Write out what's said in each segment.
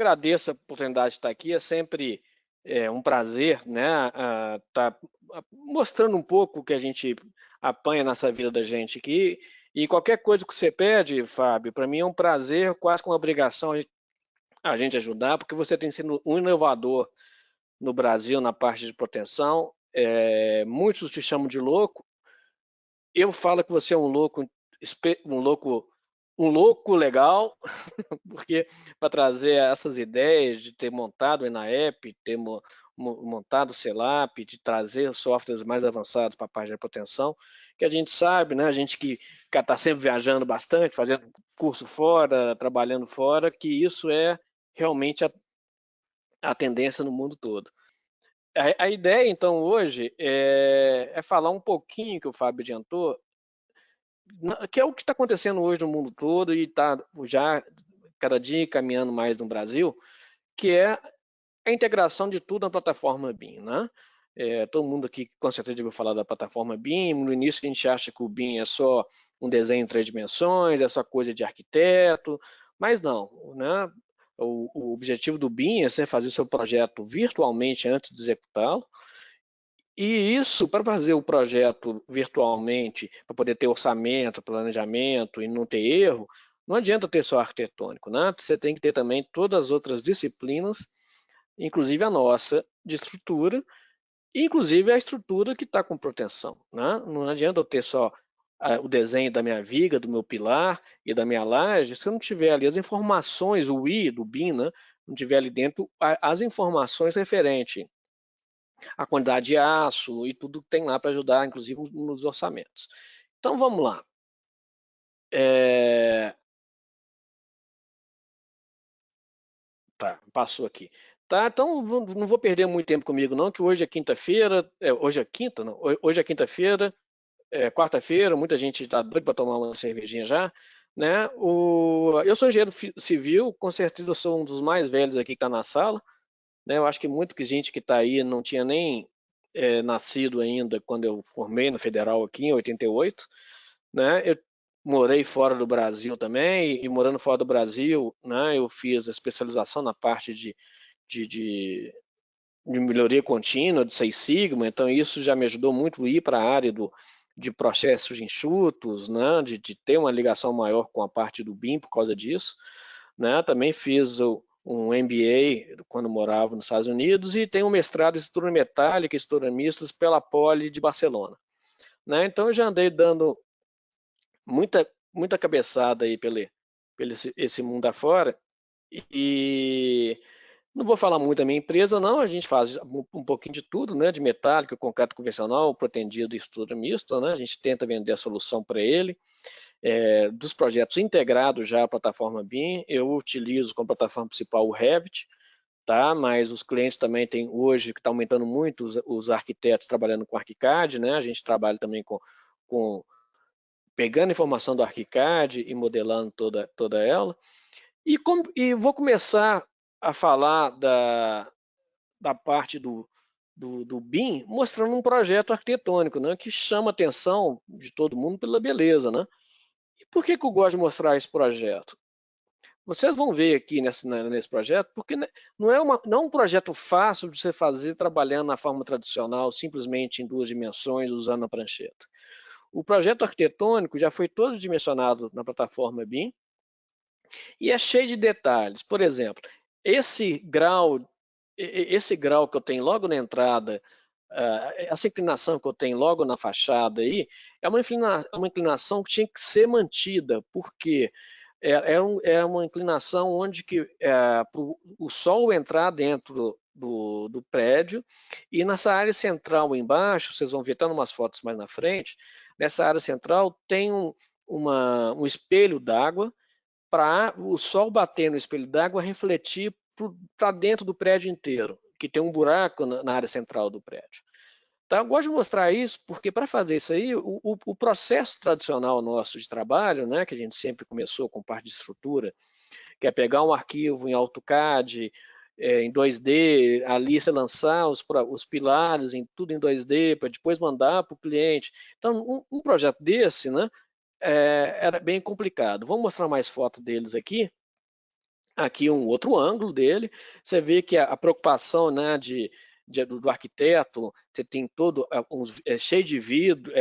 agradeço a oportunidade de estar aqui, é sempre um prazer, né, estar mostrando um pouco o que a gente apanha nessa vida da gente aqui, e qualquer coisa que você pede, Fábio, para mim é um prazer, quase que uma obrigação a gente ajudar, porque você tem sido um inovador no Brasil na parte de proteção. Muitos te chamam de louco. Eu falo que você é um louco, um louco legal, porque para trazer essas ideias de ter montado o ENAEP, ter montado o CELAP, de trazer softwares mais avançados para a parte da proteção, que a gente sabe, né? A gente que está sempre viajando bastante, fazendo curso fora, trabalhando fora, que isso é realmente a tendência no mundo todo. A ideia, então, hoje é falar um pouquinho, que o Fábio adiantou, que é o que está acontecendo hoje no mundo todo e está já cada dia caminhando mais no Brasil, que é a integração de tudo na plataforma BIM, né? Todo mundo aqui com certeza ouviu falar da plataforma BIM. No início a gente acha que o BIM é só um desenho em 3 dimensões, é só coisa de arquiteto, mas não, né? O objetivo do BIM é você fazer o seu projeto virtualmente antes de executá-lo. E isso, para fazer o projeto virtualmente, para poder ter orçamento, planejamento e não ter erro, não adianta ter só arquitetônico, né? Você tem que ter também todas as outras disciplinas, inclusive a nossa de estrutura, e inclusive a estrutura que está com proteção, né? Não adianta eu ter só o desenho da minha viga, do meu pilar e da minha laje, se eu não tiver ali as informações, o I do BIM, né? Não tiver ali dentro as informações referentes a quantidade de aço e tudo que tem lá para ajudar, inclusive nos orçamentos. Então vamos lá. Tá, passou aqui. Tá, então não vou perder muito tempo comigo não, que hoje é quinta-feira, hoje é quinta, não, hoje é quinta-feira, quarta-feira, muita gente está doido para tomar uma cervejinha já, né? Eu sou engenheiro civil, com certeza eu sou um dos mais velhos aqui que está na sala, né? Eu acho que muita gente que está aí não tinha nem nascido ainda quando eu formei no Federal aqui em 88, né? Eu morei fora do Brasil também, e morando fora do Brasil, né, eu fiz a especialização na parte de, de, de melhoria contínua, de Six Sigma, então isso já me ajudou muito a ir para a área de processos enxutos, né, de ter uma ligação maior com a parte do BIM por causa disso, né? Também fiz um MBA quando morava nos Estados Unidos e tenho um mestrado em estrutura metálica e estrutura mistas pela Poli de Barcelona, né? Então eu já andei dando muita cabeçada aí pelo esse mundo afora e não vou falar muito da minha empresa, não. A gente faz um pouquinho de tudo, né? De metálica, concreto convencional, pretendido e estrutura mista, né? A gente tenta vender a solução para ele. Dos projetos integrados já à plataforma BIM, eu utilizo como plataforma principal o Revit, tá? Mas os clientes também têm hoje, que está aumentando muito, os arquitetos trabalhando com ArchiCAD, né? A gente trabalha também com pegando informação do ArchiCAD e modelando toda ela. E vou começar a falar da parte do BIM, mostrando um projeto arquitetônico, né, que chama a atenção de todo mundo pela beleza, né? E por que eu gosto de mostrar esse projeto? Vocês vão ver aqui nesse projeto, porque não é um projeto fácil de você fazer trabalhando na forma tradicional, simplesmente em 2 dimensões, usando a prancheta. O projeto arquitetônico já foi todo dimensionado na plataforma BIM e é cheio de detalhes. Por exemplo, esse grau que eu tenho logo na entrada, essa inclinação que eu tenho logo na fachada aí, é uma inclinação que tinha que ser mantida, porque é uma inclinação onde o sol entrar dentro do prédio, e nessa área central embaixo, vocês vão ver, está umas fotos mais na frente, nessa área central tem um espelho d'água para o sol bater no espelho d'água refletir para dentro do prédio inteiro, que tem um buraco na área central do prédio. Então, eu gosto de mostrar isso porque, para fazer isso aí, o processo tradicional nosso de trabalho, né, que a gente sempre começou com parte de estrutura, que é pegar um arquivo em AutoCAD, em 2D, ali você lançar os pilares, tudo em 2D, para depois mandar para o cliente. Então, um projeto desse, né, era bem complicado. Vou mostrar mais fotos deles aqui. Aqui um outro ângulo dele, você vê que a preocupação, né, do arquiteto, você tem todo cheio de vidro,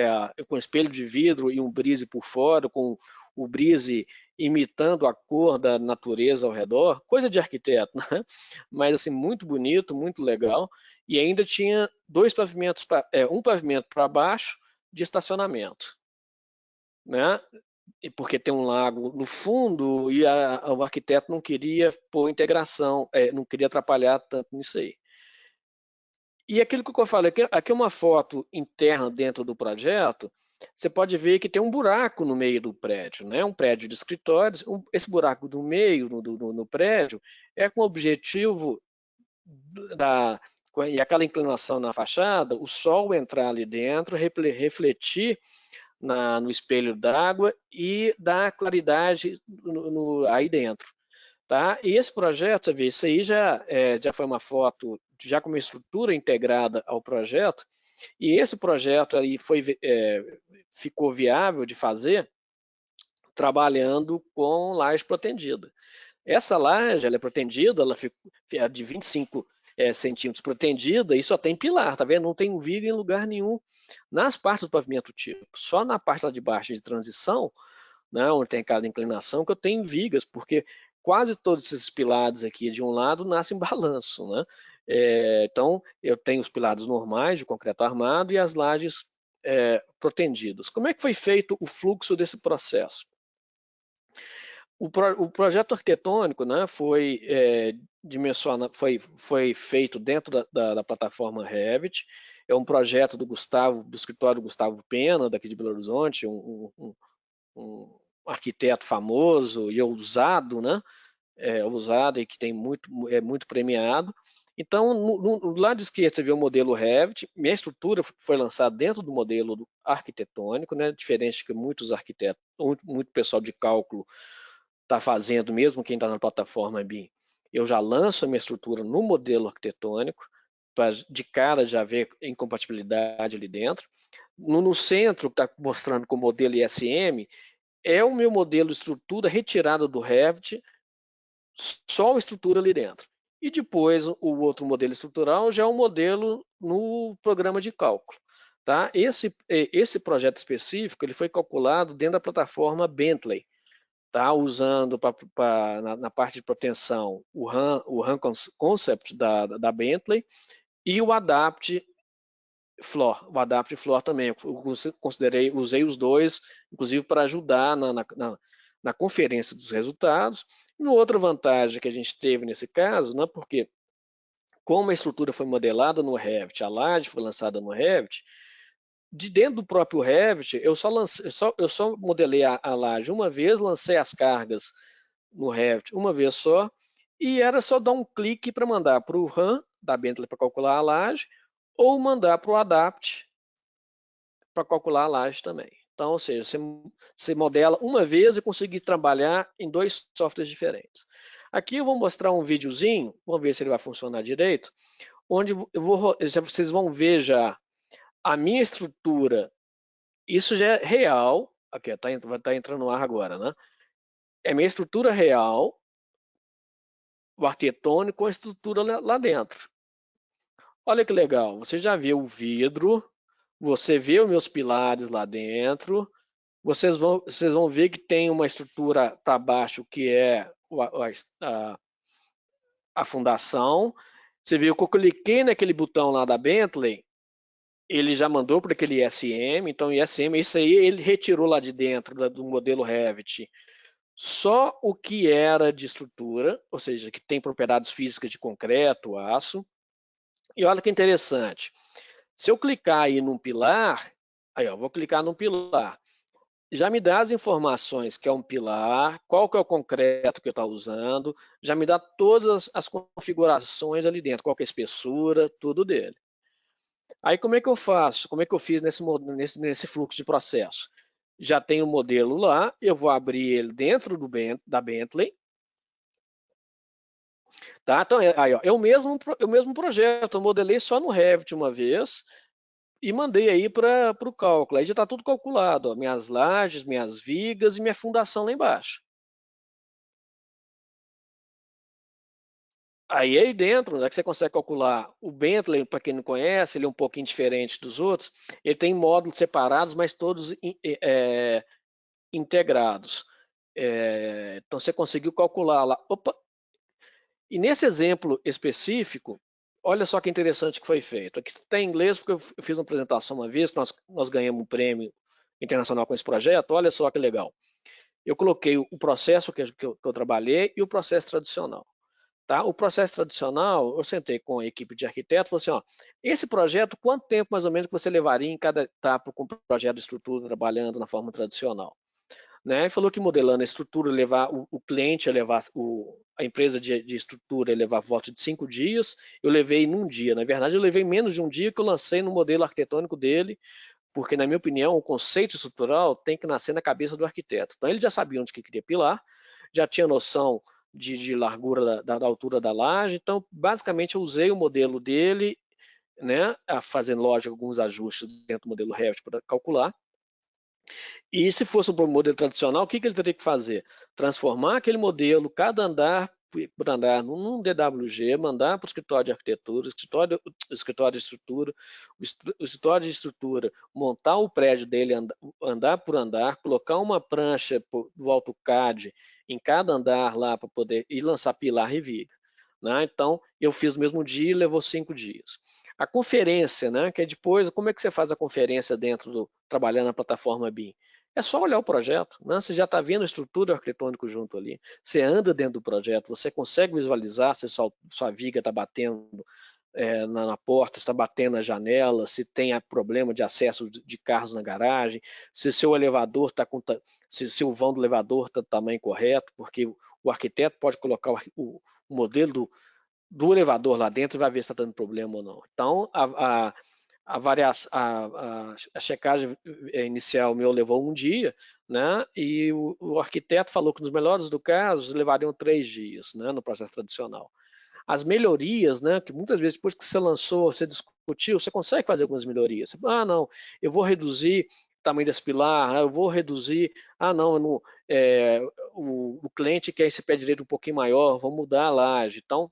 com espelho de vidro e um brise por fora, com o brise imitando a cor da natureza ao redor, coisa de arquiteto, né? Mas assim, muito bonito, muito legal, e ainda tinha dois pavimentos, um pavimento para baixo de estacionamento, né? Porque tem um lago no fundo e o arquiteto não queria pôr integração, não queria atrapalhar tanto nisso aí. E aquilo que eu falei, aqui é uma foto interna dentro do projeto, você pode ver que tem um buraco no meio do prédio, né? Um prédio de escritórios, esse buraco do meio no prédio é com o objetivo e aquela inclinação na fachada, o sol entrar ali dentro, refletir no espelho d'água e dar claridade aí dentro. Tá? E esse projeto, você vê, isso aí já foi uma foto, já com uma estrutura integrada ao projeto, e esse projeto aí ficou viável de fazer trabalhando com laje protendida. Essa laje, ela é protendida, ela fica de 25 centímetros protendida e só tem pilar, tá vendo? Não tem viga em lugar nenhum nas partes do pavimento tipo. Só na parte lá de baixo de transição, né, onde tem cada inclinação, que eu tenho vigas, porque quase todos esses pilares aqui de um lado nascem em balanço, né? Então, eu tenho os pilares normais de concreto armado e as lajes protendidas. Como é que foi feito o fluxo desse processo? O projeto arquitetônico, né, foi feito dentro da plataforma Revit. É um projeto do escritório Gustavo Pena, daqui de Belo Horizonte, um arquiteto famoso e ousado, né? Ousado e que é muito premiado. Então, no lado esquerdo você vê o modelo Revit. Minha estrutura foi lançada dentro do modelo arquitetônico, né? Diferente que muitos arquitetos, muito pessoal de cálculo está fazendo, mesmo quem está na plataforma BIM. Eu já lanço a minha estrutura no modelo arquitetônico, para de cara já ver incompatibilidade ali dentro. No centro, que está mostrando com o modelo ISM, é o meu modelo de estrutura retirada do Revit, só a estrutura ali dentro. E depois o outro modelo estrutural já é um modelo no programa de cálculo. Tá? Esse projeto específico ele foi calculado dentro da plataforma Bentley, tá? Usando na parte de proteção o RAM Concept da Bentley e o Adapt Floor. O Adapt Floor também, eu usei os dois, inclusive para ajudar na conferência dos resultados. E outra vantagem que a gente teve nesse caso, né, porque como a estrutura foi modelada no Revit, a laje foi lançada no Revit, de dentro do próprio Revit, eu só modelei a laje uma vez, lancei as cargas no Revit uma vez só, e era só dar um clique para mandar para o RAM da Bentley para calcular a laje, ou mandar para o Adapt para calcular a laje também. Então, ou seja, você modela uma vez e consegue trabalhar em dois softwares diferentes. Aqui eu vou mostrar um videozinho, vamos ver se ele vai funcionar direito, onde vocês vão ver já a minha estrutura. Isso já é real, aqui vai estar entrando no ar agora, né? É minha estrutura real, o arquitetônico com a estrutura lá dentro. Olha que legal, você já viu o vidro, você vê os meus pilares lá dentro, vocês vão ver que tem uma estrutura para baixo que é a fundação. Você viu que eu cliquei naquele botão lá da Bentley, ele já mandou para aquele ISM, então ISM, isso aí ele retirou lá de dentro do modelo Revit só o que era de estrutura, ou seja, que tem propriedades físicas de concreto, aço. E olha que interessante, se eu clicar aí num pilar, aí ó, vou clicar num pilar, já me dá as informações que é um pilar, qual que é o concreto que eu estou usando, já me dá todas as configurações ali dentro, qual que é a espessura, tudo dele. Aí como é que eu faço? Como é que eu fiz nesse fluxo de processo? Já tem o modelo lá, eu vou abrir ele dentro da Bentley, tá? Então, aí, ó, é o mesmo projeto, eu modelei só no Revit uma vez e mandei aí para o cálculo. Aí já está tudo calculado, ó, minhas lajes, minhas vigas e minha fundação lá embaixo. Aí dentro, né, que você consegue calcular o Bentley, para quem não conhece, ele é um pouquinho diferente dos outros, ele tem módulos separados, mas todos integrados. Então você conseguiu calcular lá. Opa! E nesse exemplo específico, olha só que interessante que foi feito. Aqui está em inglês, porque eu fiz uma apresentação uma vez, que nós ganhamos um prêmio internacional com esse projeto. Olha só que legal. Eu coloquei o processo que eu trabalhei e o processo tradicional. Tá? O processo tradicional, eu sentei com a equipe de arquitetos e falei assim, ó, esse projeto, quanto tempo mais ou menos que você levaria em cada etapa com o projeto de estrutura trabalhando na forma tradicional? Né? E falou que modelando a estrutura, levar o cliente a levar, a empresa de estrutura a levar volta de 5 dias, eu levei num dia. Na verdade, eu levei menos de um dia que eu lancei no modelo arquitetônico dele, porque, na minha opinião, o conceito estrutural tem que nascer na cabeça do arquiteto. Então, ele já sabia onde que queria pilar, já tinha noção de largura da altura da laje. Então, basicamente, eu usei o modelo dele, né, fazendo, lógico, alguns ajustes dentro do modelo Revit para calcular. E se fosse um modelo tradicional, o que ele teria que fazer? Transformar aquele modelo, cada andar por andar, num DWG, mandar para o escritório de arquitetura, o escritório de estrutura, o escritório de estrutura, montar o prédio dele, andar por andar, colocar uma prancha do AutoCAD em cada andar lá para poder ir lançar pilar e viga. Né? Então, eu fiz no mesmo dia e levou 5 dias. A conferência, né, que é depois, como é que você faz a conferência dentro do, trabalhando na plataforma BIM? É só olhar o projeto, né? Você já está vendo a estrutura arquitetônica junto ali. Você anda dentro do projeto, você consegue visualizar se sua viga está batendo na porta, está batendo na janela, se tem problema de acesso de carros na garagem, se seu elevador está com, se o vão do elevador está do tamanho correto, porque o arquiteto pode colocar o modelo do elevador lá dentro e vai ver se está dando problema ou não. Então, a checagem inicial meu levou um dia, né? E o arquiteto falou que nos melhores dos casos levariam 3 dias, né? No processo tradicional. As melhorias, né? Que muitas vezes depois que você lançou, você discutiu, você consegue fazer algumas melhorias. Não, eu vou reduzir o tamanho desse pilar, eu vou reduzir, não, o cliente quer esse pé direito um pouquinho maior, vou mudar a laje. Então,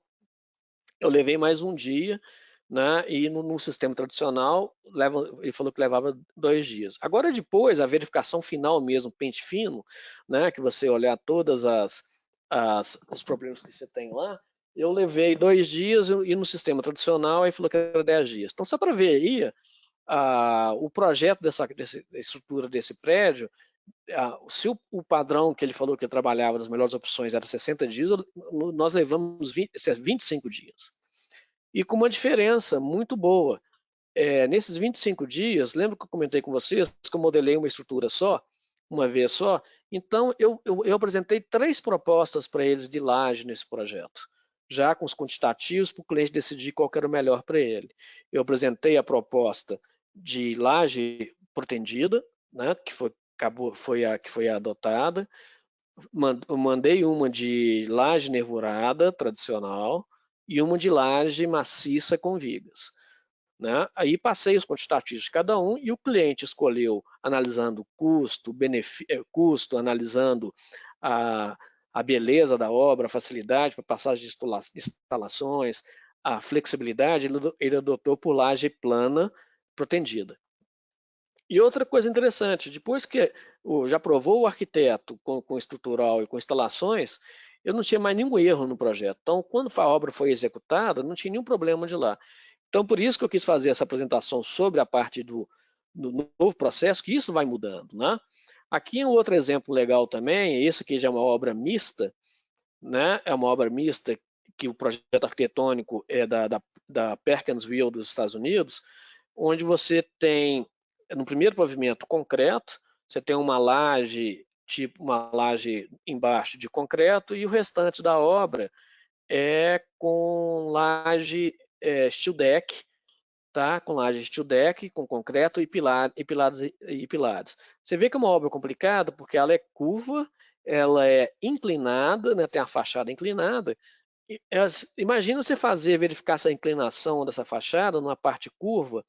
eu levei mais um dia, né? E no sistema tradicional, ele falou que levava 2 dias. Agora, depois, a verificação final mesmo, pente fino, né? Que você olhar todas os problemas que você tem lá, eu levei 2 dias e no sistema tradicional, aí falou que era 10 dias. Então, só para ver aí, o projeto da estrutura desse prédio, se o padrão que ele falou que trabalhava das melhores opções era 60 dias, nós levamos 25 dias. E com uma diferença muito boa. Nesses 25 dias, lembra que eu comentei com vocês que eu modelei uma estrutura só, uma vez só? Então, eu apresentei 3 propostas para eles de laje nesse projeto, já com os quantitativos para o cliente decidir qual era o melhor para ele. Eu apresentei a proposta de laje pretendida, né, que foi a que foi adotada. Mandei uma de laje nervurada tradicional e uma de laje maciça com vigas. Né? Aí passei os quantitativos de cada um e o cliente escolheu analisando custo, custo, analisando a beleza da obra, a facilidade para passagem de instalações, a flexibilidade, ele adotou por laje plana pretendida. E outra coisa interessante, depois que já aprovou o arquiteto com estrutural e com instalações, eu não tinha mais nenhum erro no projeto. Então, quando a obra foi executada, não tinha nenhum problema de lá. Então, por isso que eu quis fazer essa apresentação sobre a parte do novo processo, que isso vai mudando. Né? Aqui um outro exemplo legal também, esse aqui já é uma obra mista, né? É uma obra mista que o projeto arquitetônico é da Perkins Will dos Estados Unidos, onde você tem, no primeiro pavimento, concreto, você tem uma laje, tipo uma laje embaixo de concreto, e o restante da obra é com laje steel deck, tá? Com laje steel deck, com concreto e pilares. Você vê que é uma obra complicada porque ela é curva, ela é inclinada, né? Tem a fachada inclinada. Imagina você verificar essa inclinação dessa fachada numa parte curva,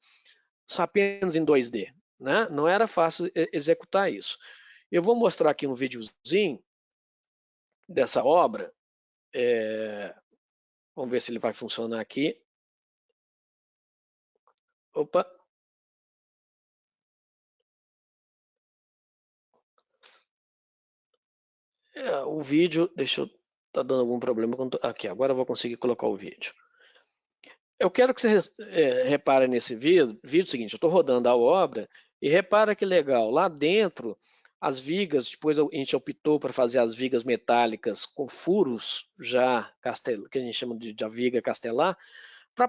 só apenas em 2D, né? Não era fácil executar isso. Eu vou mostrar aqui um videozinho dessa obra. Vamos ver se ele vai funcionar aqui. Opa! O vídeo, deixa eu... Tá dando algum problema. Aqui, agora eu vou conseguir colocar o vídeo. Eu quero que você repare nesse vídeo seguinte, eu estou rodando a obra e repara que legal, lá dentro as vigas, depois a gente optou para fazer as vigas metálicas com furos já, que a gente chama de viga castelar, para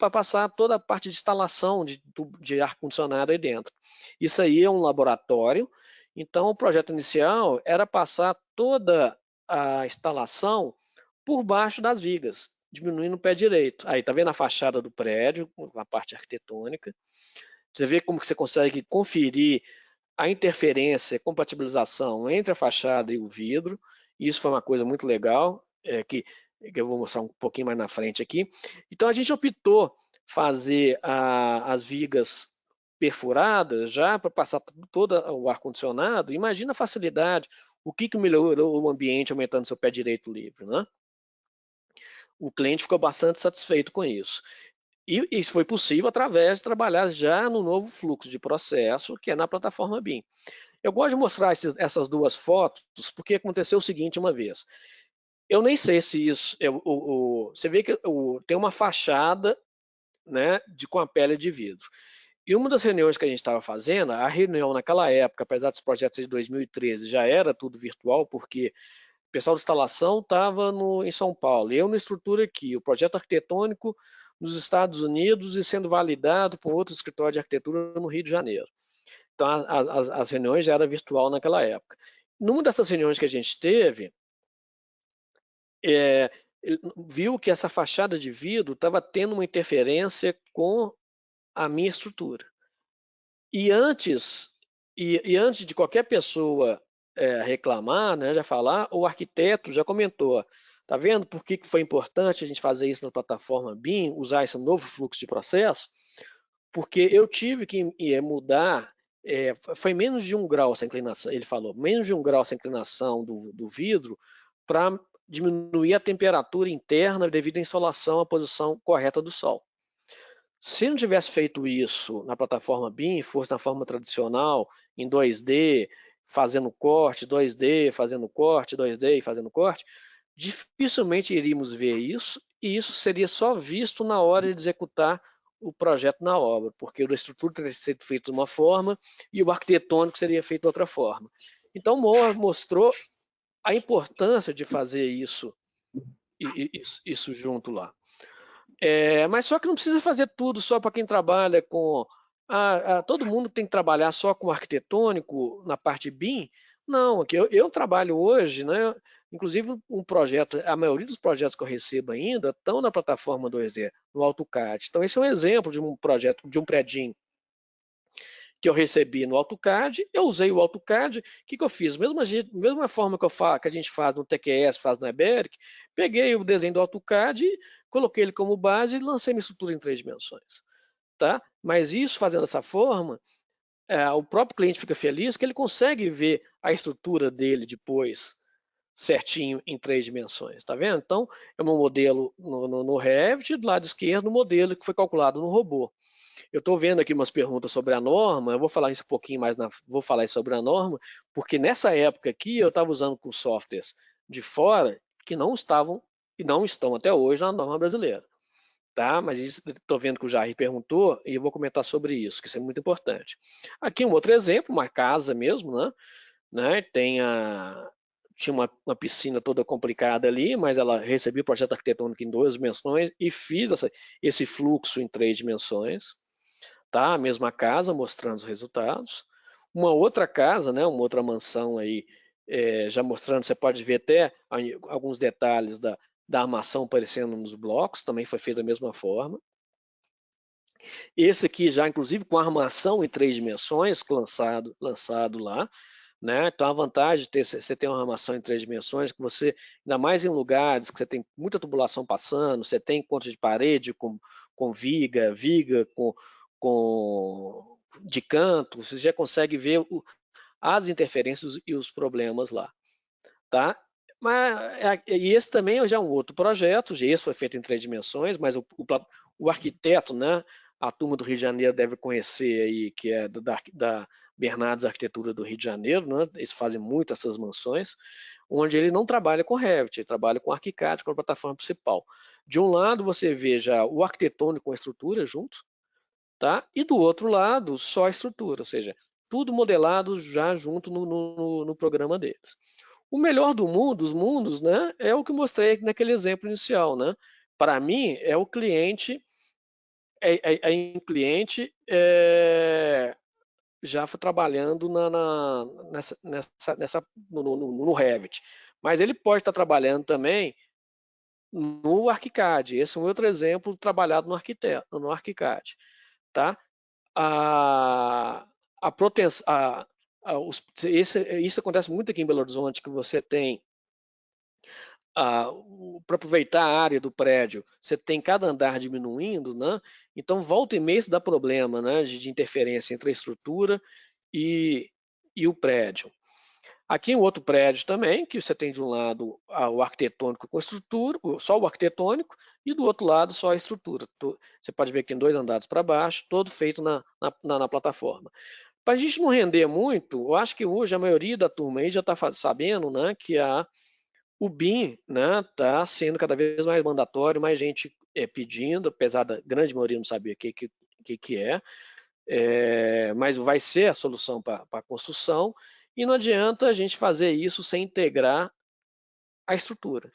passar toda a parte de instalação de ar-condicionado aí dentro. Isso aí é um laboratório, então o projeto inicial era passar toda a instalação por baixo das vigas, diminuindo o pé direito. Aí, tá vendo a fachada do prédio, a parte arquitetônica. Você vê como que você consegue conferir a interferência, a compatibilização entre a fachada e o vidro. Isso foi uma coisa muito legal, que eu vou mostrar um pouquinho mais na frente aqui. Então, a gente optou fazer as vigas perfuradas já para passar todo o ar-condicionado. Imagina a facilidade, o que melhorou o ambiente aumentando seu pé direito livre, né? O cliente ficou bastante satisfeito com isso. E isso foi possível através de trabalhar já no novo fluxo de processo, que é na plataforma BIM. Eu gosto de mostrar essas duas fotos, porque aconteceu o seguinte uma vez. Eu nem sei se isso... você vê que tem uma fachada, né, com a pele de vidro. E uma das reuniões que a gente estava fazendo, a reunião naquela época, apesar dos projetos de 2013, já era tudo virtual, porque o pessoal de instalação estava em São Paulo, eu na estrutura aqui, o projeto arquitetônico nos Estados Unidos e sendo validado por outro escritório de arquitetura no Rio de Janeiro. Então, as reuniões já eram virtual naquela época. Numa dessas reuniões que a gente teve, viu que essa fachada de vidro estava tendo uma interferência com a minha estrutura. E antes de qualquer pessoa reclamar, né, já falar, o arquiteto já comentou, tá vendo por que foi importante a gente fazer isso na plataforma BIM, usar esse novo fluxo de processo? Porque eu tive que mudar, foi menos de 1 grau essa inclinação, ele falou, menos de 1 grau essa inclinação do vidro para diminuir a temperatura interna devido à insolação à posição correta do sol. Se não tivesse feito isso na plataforma BIM, fosse na forma tradicional, em 2D, fazendo corte, 2D, fazendo corte, 2D e fazendo corte, dificilmente iríamos ver isso, e isso seria só visto na hora de executar o projeto na obra, porque a estrutura teria sido feita de uma forma e o arquitetônico seria feito de outra forma. Então, mostrou a importância de fazer isso junto lá. Mas só que não precisa fazer tudo só para quem trabalha com... todo mundo tem que trabalhar só com arquitetônico na parte BIM? Não, aqui eu trabalho hoje, né? Inclusive um projeto, a maioria dos projetos que eu recebo ainda estão na plataforma 2D, no AutoCAD. Então esse é um exemplo de um projeto, de um predinho que eu recebi no AutoCAD, eu usei o AutoCAD, o que eu fiz? Mesma forma que a gente faz no TQS, faz no Eberic, peguei o desenho do AutoCAD, coloquei ele como base e lancei minha estrutura em 3 dimensões. Tá? Mas isso, fazendo dessa forma, o próprio cliente fica feliz que ele consegue ver a estrutura dele depois certinho em 3 dimensões, tá vendo? Então, é um modelo no Revit, do lado esquerdo, o modelo que foi calculado no robô. Eu estou vendo aqui umas perguntas sobre a norma, eu vou falar isso um pouquinho mais, vou falar sobre a norma, porque nessa época aqui eu estava usando com softwares de fora que não estavam e não estão até hoje na norma brasileira. Tá? Mas estou vendo que o Jair perguntou e eu vou comentar sobre isso, que isso é muito importante. Aqui um outro exemplo, uma casa mesmo, né? Tinha uma piscina toda complicada ali, mas ela recebia o projeto arquitetônico em 2 dimensões e fiz esse fluxo em 3 dimensões. Tá? A mesma casa mostrando os resultados. Uma outra casa, né? Uma outra mansão aí, já mostrando, você pode ver até alguns detalhes da armação aparecendo nos blocos, também foi feito da mesma forma. Esse aqui já, inclusive, com armação em 3 dimensões, lançado lá. Né? Então, a vantagem de você ter uma armação em 3 dimensões, que você, ainda mais em lugares que você tem muita tubulação passando, você tem conta de parede com viga de canto, você já consegue ver as interferências e os problemas lá. Tá? E esse também já é um outro projeto, esse foi feito em 3 dimensões, mas o arquiteto, né, a turma do Rio de Janeiro deve conhecer aí, que é da Bernardes Arquitetura do Rio de Janeiro, né, eles fazem muito essas mansões, onde ele não trabalha com Revit, ele trabalha com ArchiCAD, com a plataforma principal. De um lado você vê já o arquitetônico com a estrutura junto, tá? E do outro lado só a estrutura, ou seja, tudo modelado já junto no programa deles. O melhor dos mundos, né, é o que eu mostrei naquele exemplo inicial, né? Para mim, é o cliente, cliente já foi trabalhando no Revit, mas ele pode estar trabalhando também no ArchiCAD. Esse é um outro exemplo trabalhado no ArchiCAD, tá? A, a proteção, isso acontece muito aqui em Belo Horizonte, que você tem para aproveitar a área do prédio, você tem cada andar diminuindo, né? Então volta e meia isso dá problema, né? De interferência entre a estrutura e o prédio. Aqui um outro prédio também, que você tem de um lado o arquitetônico com a estrutura, só o arquitetônico, e do outro lado só a estrutura. Você pode ver que tem 2 andares para baixo, todo feito na plataforma. Para a gente não render muito, eu acho que hoje a maioria da turma aí já está sabendo, né, que o BIM está sendo cada vez mais mandatório, mais gente pedindo, apesar da grande maioria não saber o que é, mas vai ser a solução para a construção, e não adianta a gente fazer isso sem integrar a estrutura.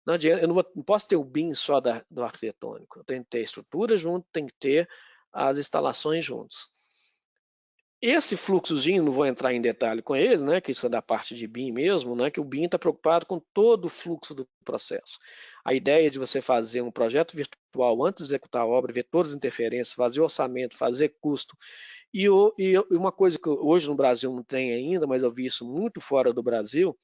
Não adianta, eu não posso ter o BIM só do arquitetônico, eu tenho que ter a estrutura junto, tem que ter as instalações juntos. Esse fluxozinho, não vou entrar em detalhe com ele, né, que isso é da parte de BIM mesmo, né, que o BIM está preocupado com todo o fluxo do processo. A ideia de você fazer um projeto virtual antes de executar a obra, ver todas as interferências, fazer orçamento, fazer custo. E uma coisa que hoje no Brasil não tem ainda, mas eu vi isso muito fora do Brasil,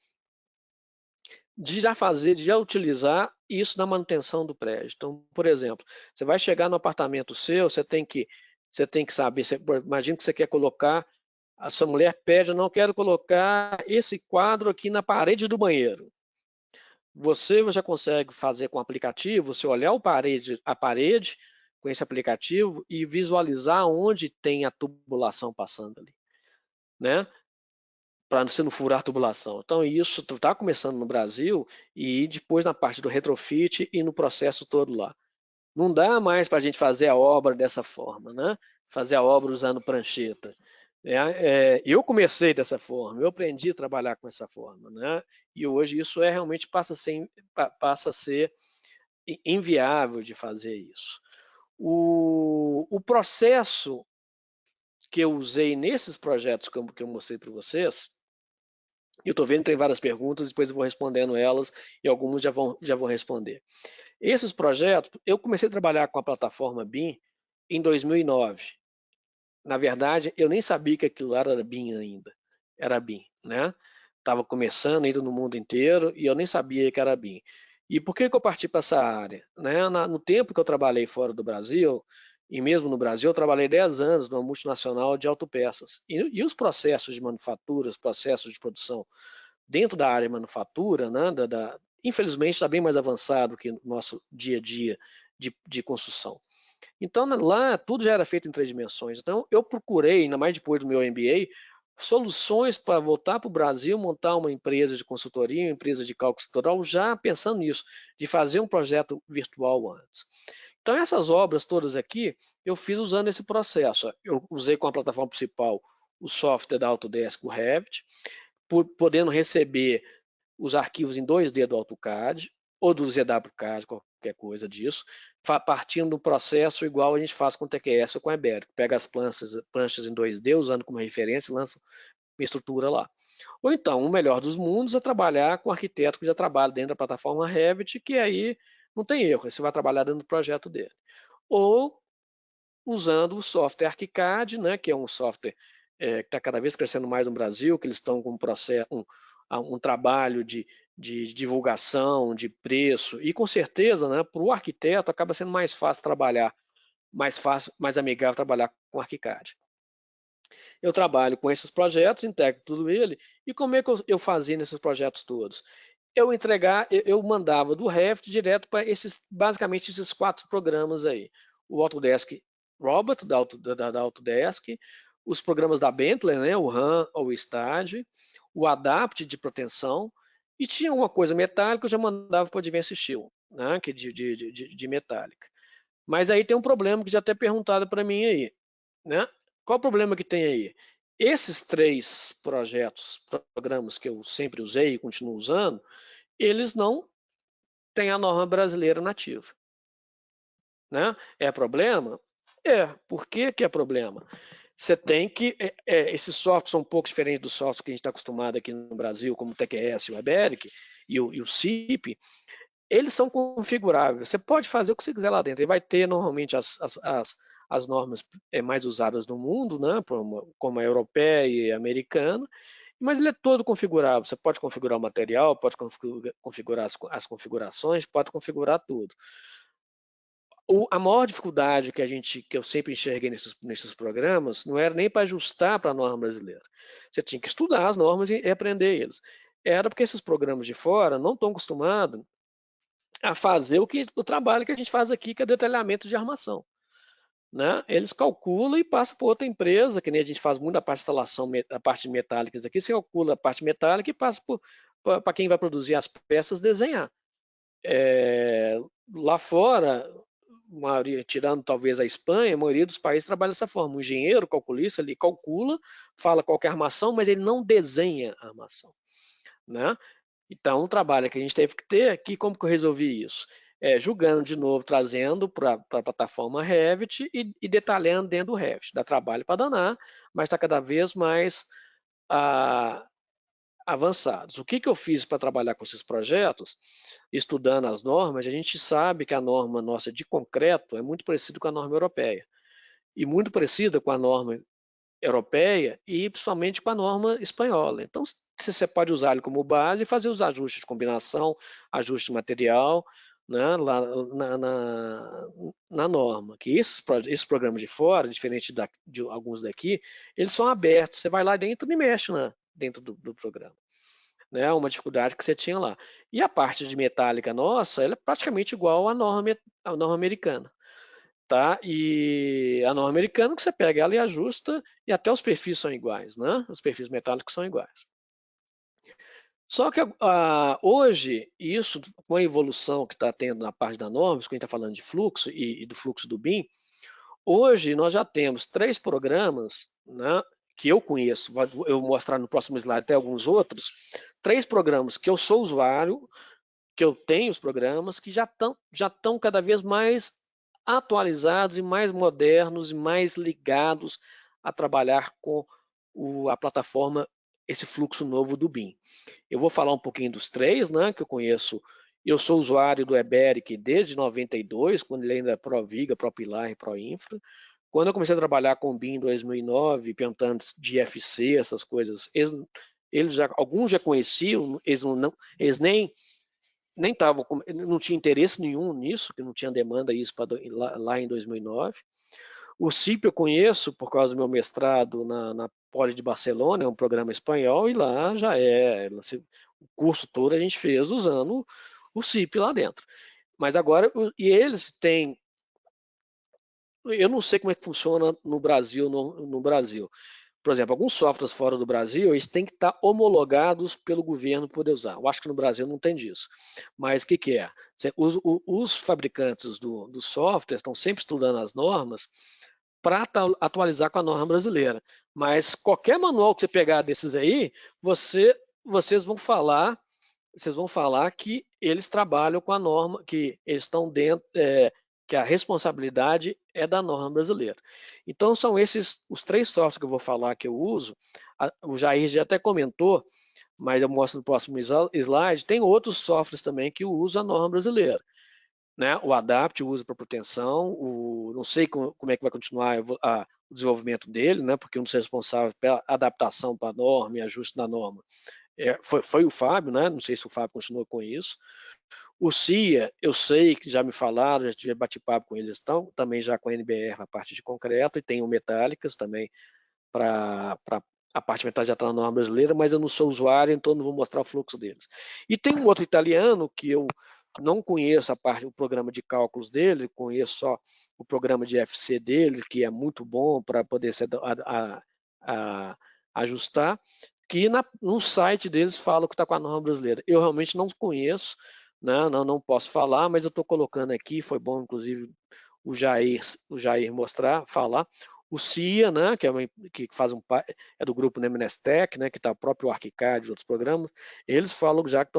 de já utilizar isso na manutenção do prédio. Então, por exemplo, você vai chegar no apartamento seu, você tem que saber, imagina que você quer colocar, a sua mulher pede, eu não quero colocar esse quadro aqui na parede do banheiro. Você já consegue fazer com o aplicativo, você olhar a parede com esse aplicativo e visualizar onde tem a tubulação passando ali, né? Para você não furar a tubulação. Então, isso está começando no Brasil e depois na parte do retrofit e no processo todo lá. Não dá mais para a gente fazer a obra dessa forma, né? Fazer a obra usando prancheta. Eu comecei dessa forma, eu aprendi a trabalhar com essa forma, né? E hoje isso realmente passa a ser inviável de fazer isso. O processo que eu usei nesses projetos que eu mostrei para vocês, eu estou vendo que tem várias perguntas, depois eu vou respondendo elas e alguns já vão responder. Esses projetos, eu comecei a trabalhar com a plataforma BIM em 2009. Na verdade, eu nem sabia que aquilo era BIM ainda. Era BIM, né? Estava começando ainda no mundo inteiro e eu nem sabia que era BIM. E por que eu parti para essa área? Né? No tempo que eu trabalhei fora do Brasil, e mesmo no Brasil, eu trabalhei 10 anos numa multinacional de autopeças. E os processos de manufatura, os processos de produção dentro da área de manufatura, né, infelizmente está bem mais avançado que no nosso dia a dia de construção. Então lá tudo já era feito em 3 dimensões. Então eu procurei, ainda mais depois do meu MBA, soluções para voltar para o Brasil, montar uma empresa de consultoria, uma empresa de cálculo estrutural, já pensando nisso, de fazer um projeto virtual antes. Então essas obras todas aqui, eu fiz usando esse processo. Eu usei com a plataforma principal o software da Autodesk, o Revit, podendo receber os arquivos em 2D do AutoCAD ou do ZWCAD, qualquer coisa disso, partindo do processo igual a gente faz com o TQS ou com a Ibérico. Pega as planchas em 2D, usando como referência, e lança uma estrutura lá. Ou então, o melhor dos mundos é trabalhar com um arquiteto que já trabalha dentro da plataforma Revit, que aí não tem erro, você vai trabalhar dentro do projeto dele. Ou usando o software ArchiCAD, né, que é um software que está cada vez crescendo mais no Brasil, que eles estão com um trabalho de divulgação, de preço, e com certeza, né, para o arquiteto acaba sendo mais fácil trabalhar, mais fácil, mais amigável trabalhar com ArchiCAD. Eu trabalho com esses projetos, integro tudo ele, e como é que eu fazia nesses projetos todos? eu mandava do Revit direto para basicamente esses 4 programas aí. O Autodesk Robot, da Autodesk, os programas da Bentley, né, o RAM ou o STAAD, o Adapt de proteção, e tinha uma coisa metálica, eu já mandava para o Advanced Steel, né, que é de metálica. Mas aí tem um problema que já até perguntado para mim aí, né? Qual o problema que tem aí? Esses 3 programas que eu sempre usei e continuo usando, eles não têm a norma brasileira nativa, né? É problema? É. Por que que é problema? Você tem que... esses softwares são um pouco diferentes dos softwares que a gente está acostumado aqui no Brasil, como o TQS, o Eberic e o CIP. Eles são configuráveis. Você pode fazer o que você quiser lá dentro. Ele vai ter normalmente as normas mais usadas no mundo, né? Como a europeia e a americana, mas ele é todo configurável. Você pode configurar o material, pode configurar as configurações, pode configurar tudo. A maior dificuldade que eu sempre enxerguei nesses programas não era nem para ajustar para a norma brasileira. Você tinha que estudar as normas e aprender eles. Era porque esses programas de fora não estão acostumados a fazer o trabalho que a gente faz aqui, que é detalhamento de armação. Né? Eles calculam e passam para outra empresa, que nem a gente faz muito a parte de instalação, a parte de metálicas aqui, você calcula a parte metálica e passa para quem vai produzir as peças desenhar. Lá fora, tirando talvez a Espanha, a maioria dos países trabalha dessa forma. O engenheiro, calculista, ele calcula, fala qual é a armação, mas ele não desenha a armação. Né? Então, o trabalho que a gente teve que ter aqui, como que eu resolvi isso? Julgando de novo, trazendo para a plataforma Revit e detalhando dentro do Revit. Dá trabalho para danar, mas está cada vez mais avançados. O que eu fiz para trabalhar com esses projetos? Estudando as normas, a gente sabe que a norma nossa de concreto é muito parecida com a norma europeia. E muito parecida com a norma europeia e principalmente com a norma espanhola. Então, você pode usar ele como base e fazer os ajustes de combinação, ajuste de material, né, lá na norma. Que esses programas de fora, diferente de alguns daqui, eles são abertos. Você vai lá dentro e mexe dentro do programa. Né, uma dificuldade que você tinha lá. E a parte de metálica nossa, ela é praticamente igual à norma americana. Tá? E a norma americana que você pega ela e ajusta, e até os perfis são iguais, né? Os perfis metálicos são iguais. Só que hoje, isso com a evolução que está tendo na parte da norma, quando a gente está falando de fluxo e do fluxo do BIM, hoje nós já temos 3 programas, né, que eu conheço, eu vou mostrar no próximo slide até alguns outros, 3 programas que eu sou usuário, que eu tenho os programas, que já estão cada vez mais atualizados e mais modernos e mais ligados a trabalhar com a plataforma, esse fluxo novo do BIM. Eu vou falar um pouquinho dos 3, né, que eu conheço. Eu sou usuário do Eberic desde 92, quando ele ainda era ProViga, ProPilar e ProInfra. Quando eu comecei a trabalhar com o BIM em 2009, perguntando de IFC, essas coisas, alguns já conheciam, eles nem estavam, não tinha interesse nenhum nisso, que não tinha demanda isso lá em 2009. O CIP eu conheço por causa do meu mestrado na Poli de Barcelona, é um programa espanhol, e lá já o curso todo a gente fez usando o CIP lá dentro. Mas agora, e eles têm, eu não sei como é que funciona no Brasil, no Brasil. Por exemplo, alguns softwares fora do Brasil, eles têm que estar homologados pelo governo para poder usar. Eu acho que no Brasil não tem disso. Mas o que é? Os fabricantes do software estão sempre estudando as normas para atualizar com a norma brasileira. Mas qualquer manual que você pegar desses aí, vocês vão falar que eles trabalham com a norma, que eles estão dentro, que a responsabilidade é da norma brasileira. Então, são esses os 3 softwares que eu vou falar que eu uso. O Jair já até comentou, mas eu mostro no próximo slide. Tem outros softwares também que usam a norma brasileira. Né? O Adapt usa para proteção, não sei como é que vai continuar o desenvolvimento dele, né? Porque um dos responsáveis pela adaptação para a norma e ajuste na norma foi o Fábio, né? Não sei se o Fábio continua com isso. O CIA, eu sei que já me falaram, já tive bate-papo com eles, estão também já com a NBR a parte de concreto, e tem o Metálicas também para a parte metade já está na norma brasileira, mas eu não sou usuário, então não vou mostrar o fluxo deles. E tem um outro italiano que eu não conheço o programa de cálculos dele, conheço só o programa de FC dele, que é muito bom para poder ajustar, que no site deles fala que está com a norma brasileira. Eu realmente não conheço, né? Não posso falar, mas eu estou colocando aqui, foi bom inclusive o Jair mostrar, falar. O CIA, né, que faz é do grupo Nemnestec, né, que está o próprio ArchiCAD e outros programas, eles falam já que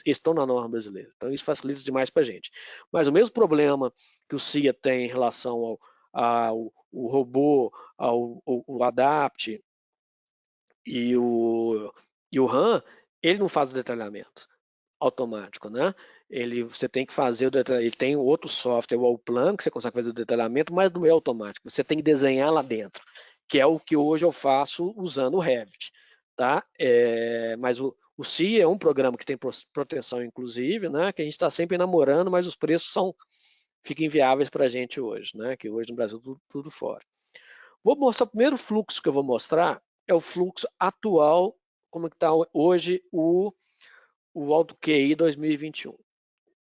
estão na norma brasileira. Então isso facilita demais para a gente. Mas o mesmo problema que o CIA tem em relação ao robô, ao ADAPT e o RAM, ele não faz o detalhamento automático, né? Você tem que fazer ele tem outro software, o Allplan, que você consegue fazer o detalhamento, mas não é automático. Você tem que desenhar lá dentro, que é o que hoje eu faço usando o Revit, tá? Mas o CIA é um programa que tem proteção inclusive, né? Que a gente está sempre namorando, mas os preços ficam inviáveis para a gente hoje, né? Que hoje no Brasil tudo fora. Vou mostrar o primeiro fluxo que eu vou mostrar é o fluxo atual, como está hoje o AutoQI 2021.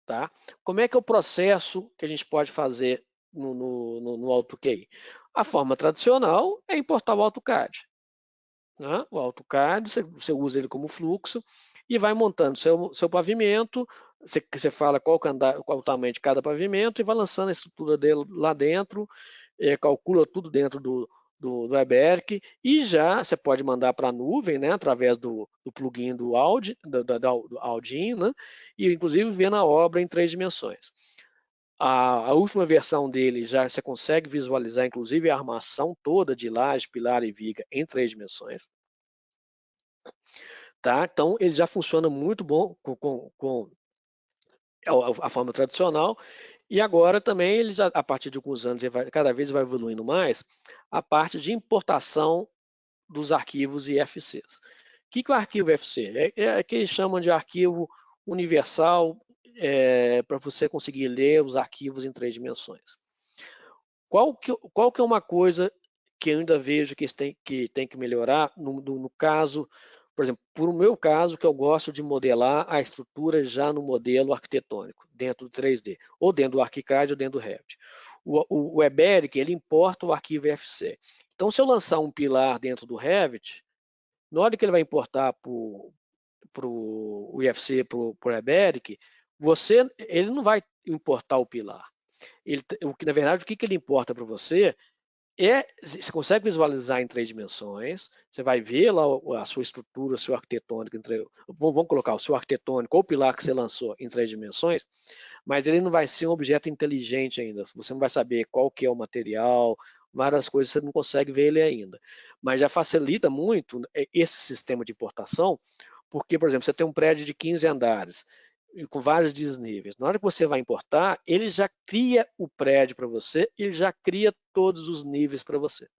Tá? Como é que é o processo que a gente pode fazer no AutoQI? A forma tradicional é importar o AutoCAD. Né? O AutoCAD, você usa ele como fluxo e vai montando seu pavimento, você fala qual o tamanho de cada pavimento e vai lançando a estrutura dele lá dentro, calcula tudo dentro do WebEric e já você pode mandar para a nuvem, né, através do plugin do Audin, né, e inclusive ver na obra em 3 dimensões. A última versão dele já você consegue visualizar, inclusive, a armação toda de laje, pilar e viga em 3 dimensões. Tá? Então, ele já funciona muito bom com a forma tradicional. E agora também, ele já, a partir de alguns anos, cada vez vai evoluindo mais a parte de importação dos arquivos IFCs. O que é o arquivo IFC? É que eles chamam de arquivo universal para você conseguir ler os arquivos em 3 dimensões. Qual que é uma coisa que eu ainda vejo que tem que melhorar no caso, por exemplo, por o meu caso, que eu gosto de modelar a estrutura já no modelo arquitetônico, dentro do 3D, ou dentro do ArchiCAD ou dentro do Revit. O WebEric, ele importa o arquivo IFC. Então, se eu lançar um pilar dentro do Revit, na hora que ele vai importar o IFC para o WebEric, ele não vai importar o pilar. Na verdade, o que ele importa para você você consegue visualizar em 3 dimensões, você vai ver lá a sua estrutura, o seu arquitetônico, vamos colocar o seu arquitetônico ou o pilar que você lançou em 3 dimensões, mas ele não vai ser um objeto inteligente ainda, você não vai saber qual que é o material, várias coisas você não consegue ver ele ainda. Mas já facilita muito esse sistema de importação, porque, por exemplo, você tem um prédio de 15 andares, com vários desníveis. Na hora que você vai importar, ele já cria o prédio para você, ele já cria todos os níveis para você.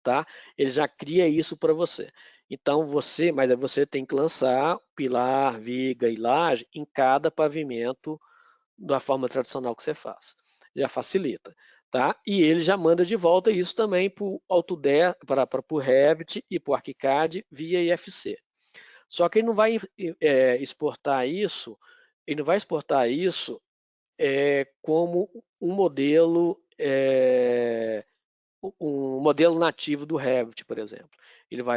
Tá? Ele já cria isso para você. Então mas você tem que lançar pilar, viga e laje em cada pavimento da forma tradicional que você faz. Já facilita. Tá? E ele já manda de volta isso também para o Autodesk, para o Revit e para o ArchiCAD via IFC. Só que ele não vai exportar isso, ele não vai exportar isso como um modelo nativo do Revit, por exemplo.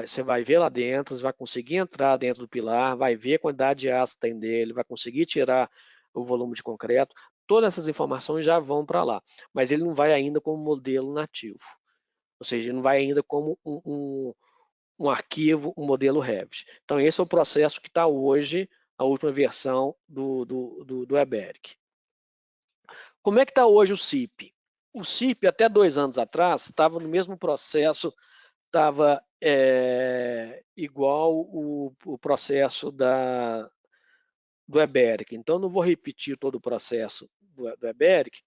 Você vai ver lá dentro, você vai conseguir entrar dentro do pilar, vai ver a quantidade de aço que tem dele, vai conseguir tirar o volume de concreto. Todas essas informações já vão para lá, mas ele não vai ainda como modelo nativo. Ou seja, ele não vai ainda como um arquivo, um modelo Revit. Então, esse é o processo que está hoje, a última versão do WebEric. Como é que está hoje o CIP? O CIP, até 2 anos atrás, estava no mesmo processo, estava igual o processo do WebEric. Então, não vou repetir todo o processo do WebEric,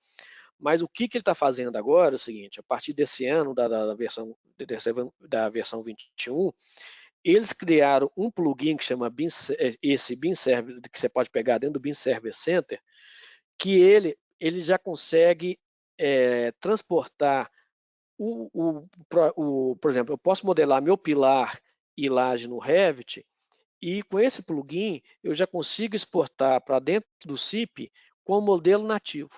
mas o que ele está fazendo agora é o seguinte: a partir desse ano, da versão 21, eles criaram um plugin que chama BIM Server, que você pode pegar dentro do BIM Server Center, que ele já consegue transportar Por exemplo, eu posso modelar meu pilar e laje no Revit e com esse plugin eu já consigo exportar para dentro do CIP com o modelo nativo.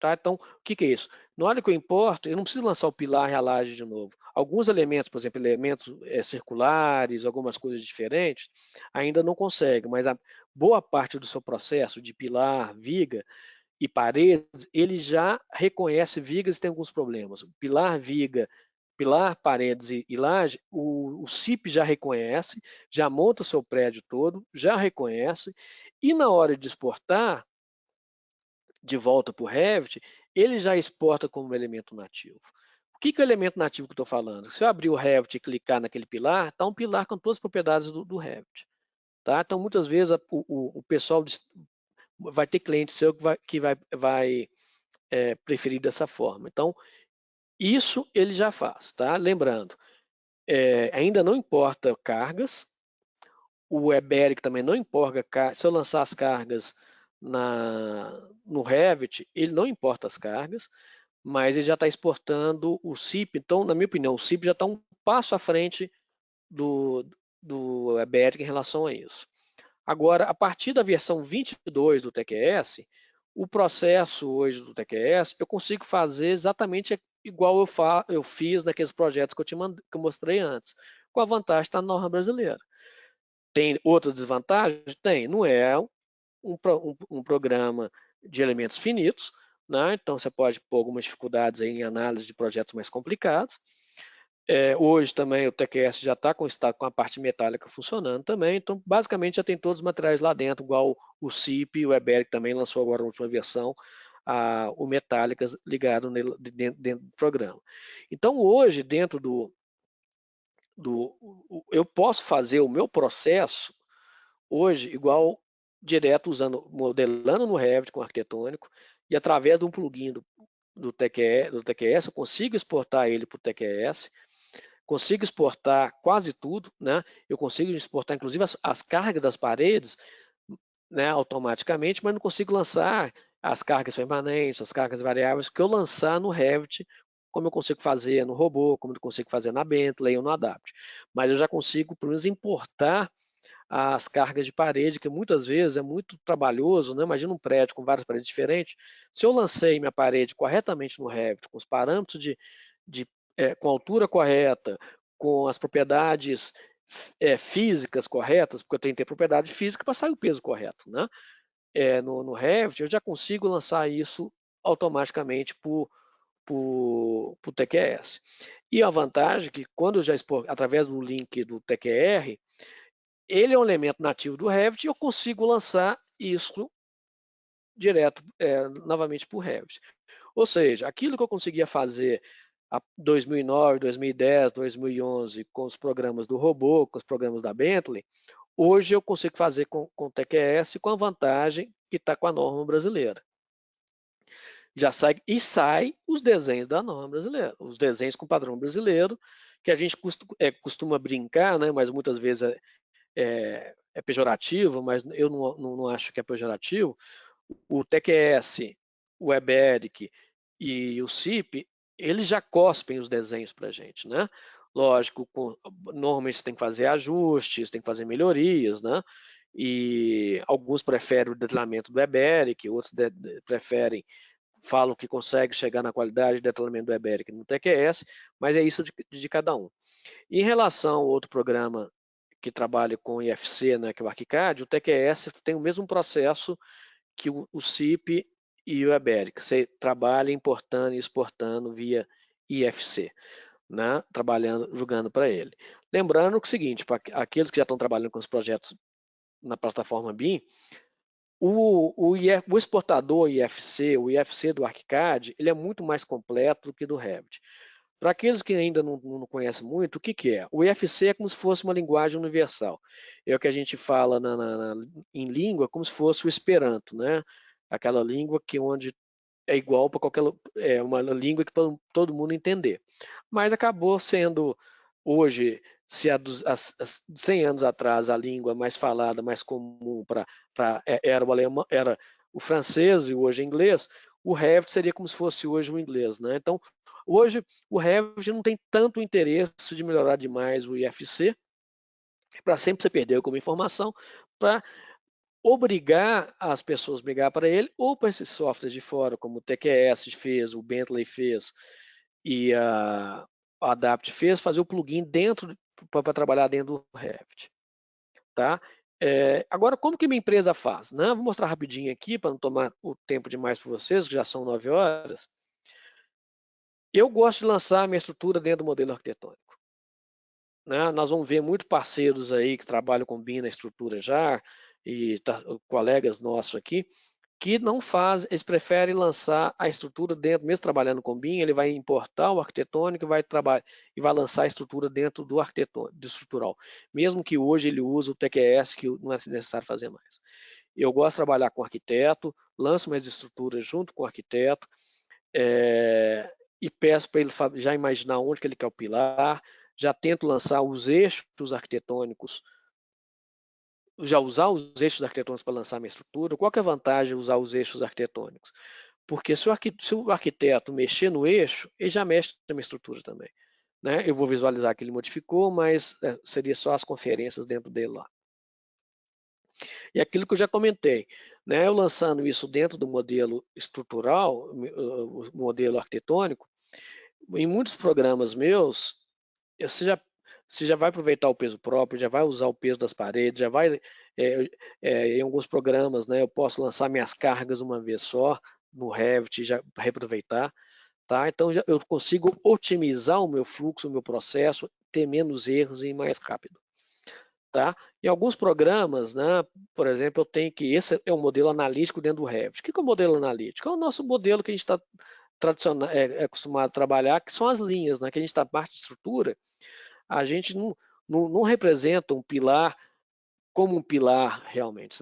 Tá? Então, o que é isso? Na hora que eu importo, eu não preciso lançar o pilar e a laje de novo. Alguns elementos, por exemplo, elementos circulares, algumas coisas diferentes, ainda não consegue, mas a boa parte do seu processo de pilar, viga e paredes, ele já reconhece vigas e tem alguns problemas. Pilar, viga, pilar, paredes e laje, o CIP já reconhece, já monta seu prédio todo, já reconhece, e na hora de exportar, de volta para o Revit, ele já exporta como elemento nativo. O que é o elemento nativo que eu estou falando? Se eu abrir o Revit e clicar naquele pilar, está um pilar com todas as propriedades do Revit. Tá? Então, muitas vezes, o pessoal vai ter cliente seu que vai preferir dessa forma. Então, isso ele já faz. Tá? Lembrando, ainda não importa cargas, o Eberic também não importa, se eu lançar as cargas no Revit, ele não importa as cargas, mas ele já está exportando o CIP. Então, na minha opinião, o CIP já está um passo à frente do Eberic em relação a isso. Agora, a partir da versão 22 do TQS, o processo hoje do TQS, eu consigo fazer exatamente igual eu fiz naqueles projetos que eu mostrei antes, com a vantagem de estar na norma brasileira. Tem outras desvantagens? Tem. Não é um programa de elementos finitos, né? Então você pode pôr algumas dificuldades aí em análise de projetos mais complicados. Hoje também o TQS já está com a parte metálica funcionando também, então basicamente já tem todos os materiais lá dentro, igual o CIP e o Eberic também lançou agora a última versão, o Metálicas ligado dentro do programa. Então hoje, dentro eu posso fazer o meu processo hoje igual direto modelando no Revit com arquitetônico e através de um plugin do TQS eu consigo exportar ele para o TQS, consigo exportar quase tudo, né? Eu consigo exportar inclusive as cargas das paredes, né, automaticamente, mas não consigo lançar as cargas permanentes, as cargas variáveis que eu lançar no Revit, como eu consigo fazer no robô, como eu consigo fazer na Bentley ou no Adapt. Mas eu já consigo, pelo menos, importar as cargas de parede, que muitas vezes é muito trabalhoso, né? Imagina um prédio com várias paredes diferentes. Se eu lancei minha parede corretamente no Revit, com os parâmetros com a altura correta, com as propriedades físicas corretas, porque eu tenho que ter propriedade física para sair o peso correto, né? No Revit, eu já consigo lançar isso automaticamente para o TQS. E a vantagem é que quando eu já expor através do link do TQR, ele é um elemento nativo do Revit e eu consigo lançar isso direto, novamente para o Revit. Ou seja, aquilo que eu conseguia fazer em 2009, 2010, 2011 com os programas do robô, com os programas da Bentley, hoje eu consigo fazer com o TQS com a vantagem que está com a norma brasileira. Já sai os desenhos da norma brasileira, os desenhos com padrão brasileiro, que a gente costuma brincar, né, mas muitas vezes é pejorativo, mas eu não acho que é pejorativo. O TQS, o Eberic e o CIP, eles já cospem os desenhos para a gente, né? Lógico, normalmente você tem que fazer ajustes, tem que fazer melhorias, né? E alguns preferem o detalhamento do Eberic, outros preferem, falam que consegue chegar na qualidade de detalhamento do Eberic no TQS, mas é isso de cada um. Em relação ao outro programa que trabalha com IFC, né, que é o ArchiCAD, o TQS tem o mesmo processo que o CIP e o Eberic. Você trabalha importando e exportando via IFC, né, jogando para ele. Lembrando que é o seguinte, para aqueles que já estão trabalhando com os projetos na plataforma BIM, o exportador IFC, o IFC do ArchiCAD, ele é muito mais completo do que do Revit. Para aqueles que ainda não conhecem muito, o que é? O IFC é como se fosse uma linguagem universal. É o que a gente fala em língua, como se fosse o Esperanto, né? Aquela língua onde é igual para uma língua que todo mundo entender. Mas acabou sendo, hoje, se há 100 anos atrás a língua mais falada, mais comum era o alemão, era o francês e hoje é inglês, o Revit seria como se fosse hoje o inglês, né? Então, hoje o Revit não tem tanto interesse de melhorar demais o IFC, para sempre você perder alguma informação, para obrigar as pessoas a migrar para ele ou para esses softwares de fora, como o TQS fez, o Bentley fez e a Adapt fez, fazer o plugin dentro para trabalhar dentro do Revit, tá? Agora, como que minha empresa faz? Né? Vou mostrar rapidinho aqui para não tomar o tempo demais para vocês, que já são 9 horas. Eu gosto de lançar a minha estrutura dentro do modelo arquitetônico. Né? Nós vamos ver muitos parceiros aí que trabalham com BIM na estrutura já, e colegas nossos aqui, que não fazem, eles preferem lançar a estrutura dentro, mesmo trabalhando com BIM, ele vai importar o arquitetônico e vai lançar a estrutura dentro do arquitetônico, do estrutural. Mesmo que hoje ele use o TQS, que não é necessário fazer mais. Eu gosto de trabalhar com arquiteto, lanço minhas estruturas junto com o arquiteto, e peço para ele já imaginar onde que ele quer o pilar, já tento lançar os eixos arquitetônicos, já usar os eixos arquitetônicos para lançar minha estrutura. Qual que é a vantagem de usar os eixos arquitetônicos? Porque se o arquiteto mexer no eixo, ele já mexe na minha estrutura também. Né? Eu vou visualizar que ele modificou, mas seria só as conferências dentro dele lá. E aquilo que eu já comentei, né? Eu lançando isso dentro do modelo estrutural, o modelo arquitetônico, em muitos programas meus, você já vai aproveitar o peso próprio, já vai usar o peso das paredes, já vai, em alguns programas, né, eu posso lançar minhas cargas uma vez só no Revit, já reaproveitar, tá? Então eu consigo otimizar o meu fluxo, o meu processo, ter menos erros e ir mais rápido, tá? Em alguns programas, né, por exemplo, esse é um modelo analítico dentro do Revit. O que é o modelo analítico? É o nosso modelo que a gente está tradicional, acostumado a trabalhar, que são as linhas, né? Que a gente está parte de estrutura, a gente não representa um pilar como um pilar realmente.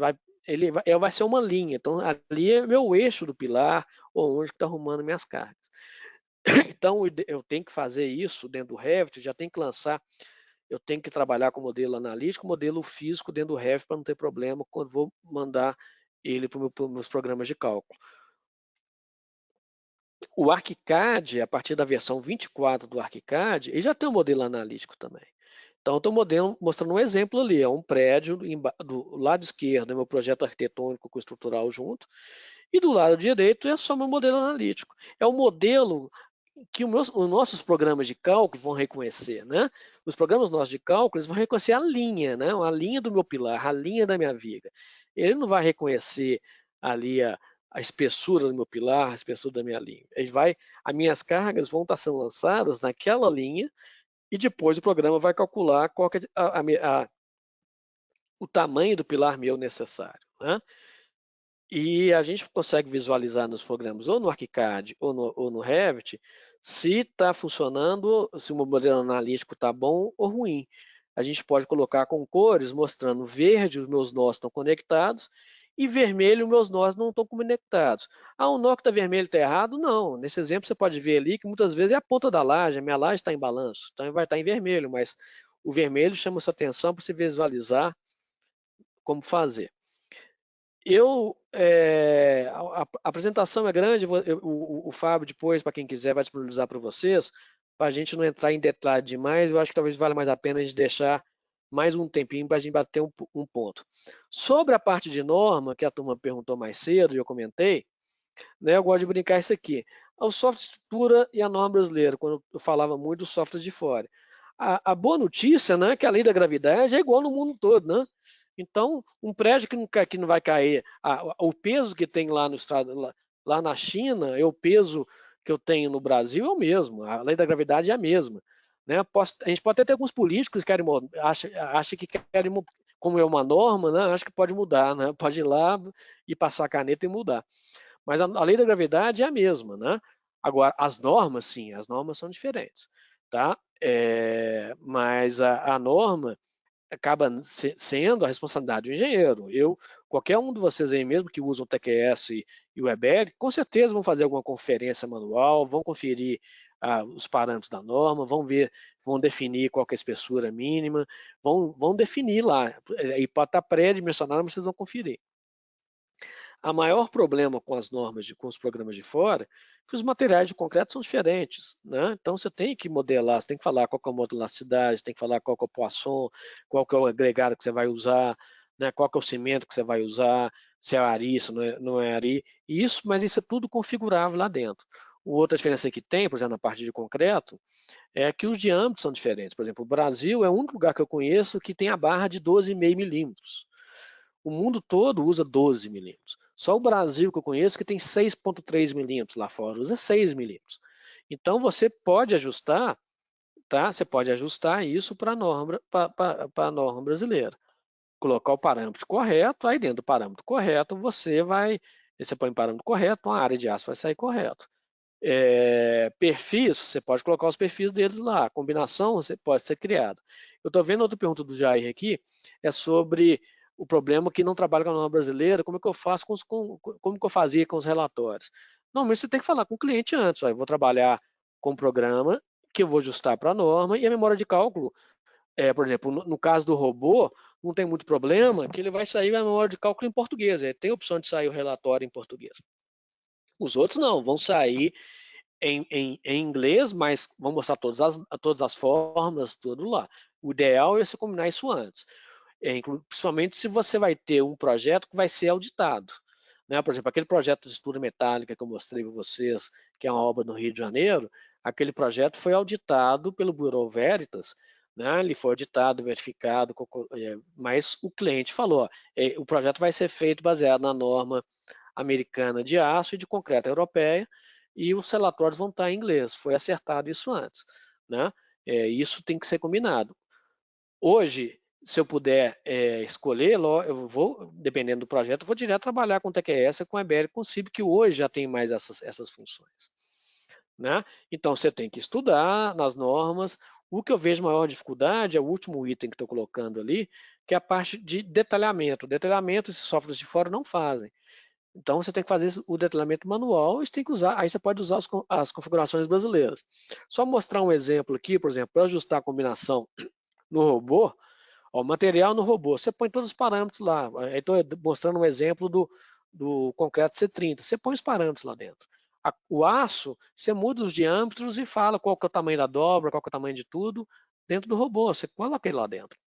Ele vai ser uma linha, então ali é meu eixo do pilar, ou onde está arrumando minhas cargas. Então eu tenho que fazer isso dentro do Revit, já tenho que lançar, eu tenho que trabalhar com modelo analítico, modelo físico dentro do Revit para não ter problema quando vou mandar ele para os meus programas de cálculo. O ArchiCAD, a partir da versão 24 do ArchiCAD, ele já tem um modelo analítico também. Então, estou mostrando um exemplo ali, é um prédio do lado esquerdo, é meu projeto arquitetônico com estrutural junto, e do lado direito é só meu modelo analítico. É o modelo que os nossos programas de cálculo vão reconhecer, né? Os programas nossos de cálculo eles vão reconhecer a linha, né? A linha do meu pilar, a linha da minha viga. Ele não vai reconhecer ali a espessura do meu pilar, a espessura da minha linha. As minhas cargas vão estar sendo lançadas naquela linha e depois o programa vai calcular qual que é o tamanho do pilar meu necessário, né? E a gente consegue visualizar nos programas, ou no ArchiCAD ou no Revit, se está funcionando, se o modelo analítico está bom ou ruim. A gente pode colocar com cores, mostrando verde, os meus nós estão conectados, e vermelho, meus nós não estão conectados. Ah, o nó que está vermelho está errado? Não. Nesse exemplo, você pode ver ali que muitas vezes é a ponta da laje, a minha laje está em balanço, então vai estar em vermelho, mas o vermelho chama sua atenção para você visualizar como fazer. A apresentação é grande, o Fábio depois, para quem quiser, vai disponibilizar para vocês, para a gente não entrar em detalhe demais, eu acho que talvez valha mais a pena a gente deixar mais um tempinho para a gente bater um ponto. Sobre a parte de norma, que a turma perguntou mais cedo e eu comentei, né, eu gosto de brincar isso aqui. O software de estrutura e a norma brasileira, quando eu falava muito do software de fora. A boa notícia, né, é que a lei da gravidade é igual no mundo todo, né? Então, um prédio que não vai cair, o peso que tem lá no estado, lá na China, o peso que eu tenho no Brasil é o mesmo. A lei da gravidade é a mesma. Né? A gente pode até ter alguns políticos que acha que querem, como é uma norma, né? Acho que pode mudar, né? Pode ir lá e passar a caneta e mudar. Mas a lei da gravidade é a mesma, né? Agora, as normas, sim, as normas são diferentes, tá? Mas a norma acaba sendo a responsabilidade do engenheiro. Qualquer um de vocês aí mesmo que usam o TQS e o EBEL, com certeza vão fazer alguma conferência manual, vão conferir os parâmetros da norma, vão definir qual que é a espessura mínima, vão definir lá. E pode estar pré-dimensionado, mas vocês vão conferir. A maior problema com as normas, com os programas de fora, é que os materiais de concreto são diferentes, né? Então você tem que modelar, você tem que falar qual que é a modularidade, tem que falar qual que é o poisson, qual que é o agregado que você vai usar, né? Qual que é o cimento que você vai usar, se é ari, se não é ari, mas isso é tudo configurável lá dentro. Outra diferença que tem, por exemplo, na parte de concreto, é que os diâmetros são diferentes. Por exemplo, o Brasil é o único lugar que eu conheço que tem a barra de 12,5 milímetros. O mundo todo usa 12 milímetros. Só o Brasil que eu conheço que tem 6,3 milímetros lá fora, usa 6 milímetros. Então você pode ajustar, tá? Você pode ajustar isso para a norma brasileira. Colocar o parâmetro correto, aí dentro do parâmetro correto você põe o parâmetro correto, a área de aço vai sair correto. Perfis, você pode colocar os perfis deles lá. Combinação pode ser criada. Eu estou vendo outra pergunta do Jair aqui, é sobre o problema que não trabalha com a norma brasileira, como é que eu faço como que eu fazia com os relatórios. Normalmente você tem que falar com o cliente antes, ó, eu vou trabalhar com um programa que eu vou ajustar para a norma e a memória de cálculo, por exemplo, no caso do robô, não tem muito problema, que ele vai sair a memória de cálculo em português, tem a opção de sair o relatório em português. Os outros não, vão sair em inglês, mas vão mostrar todas as formas, tudo lá. O ideal é você combinar isso antes. Principalmente se você vai ter um projeto que vai ser auditado. Né? Por exemplo, aquele projeto de estrutura metálica que eu mostrei para vocês, que é uma obra no Rio de Janeiro, aquele projeto foi auditado pelo Bureau Veritas, né? Ele foi auditado, verificado, mas o cliente falou, ó, o projeto vai ser feito baseado na norma americana de aço e de concreto europeia, e os relatórios vão estar em inglês. Foi acertado isso antes, né? Isso tem que ser combinado. Hoje, se eu puder escolher, eu vou, dependendo do projeto, vou direto trabalhar com TQS, com EBR, com CIB, que hoje já tem mais essas funções. Né? Então, você tem que estudar nas normas. O que eu vejo maior dificuldade é o último item que estou colocando ali, que é a parte de detalhamento. Detalhamento, esses softwares de fora não fazem. Então você tem que fazer o detalhamento manual e você tem que usar, aí você pode usar as configurações brasileiras. Só mostrar um exemplo aqui, por exemplo, para ajustar a combinação no robô, ó, material no robô, você põe todos os parâmetros lá. Estou mostrando um exemplo do concreto C30, você põe os parâmetros lá dentro. O aço, você muda os diâmetros e fala qual que é o tamanho da dobra, qual que é o tamanho de tudo, dentro do robô, você coloca ele lá dentro.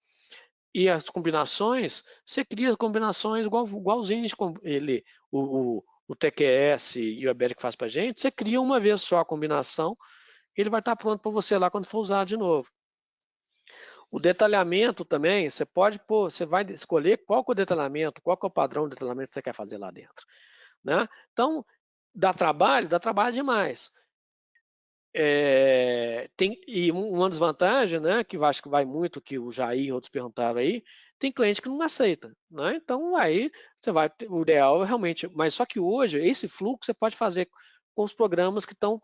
E as combinações, você cria combinações igualzinhas o TQS e o EBER que faz para a gente, você cria uma vez só a combinação, ele vai estar pronto para você lá quando for usar de novo. O detalhamento também, você vai escolher qual que é o detalhamento, qual que é o padrão de detalhamento que você quer fazer lá dentro. Né? Então, dá trabalho demais. E uma desvantagem, né, que eu acho que vai muito, que o Jair e outros perguntaram aí, tem cliente que não aceita, né? Então aí o ideal é realmente, mas só que hoje esse fluxo você pode fazer com os programas que estão,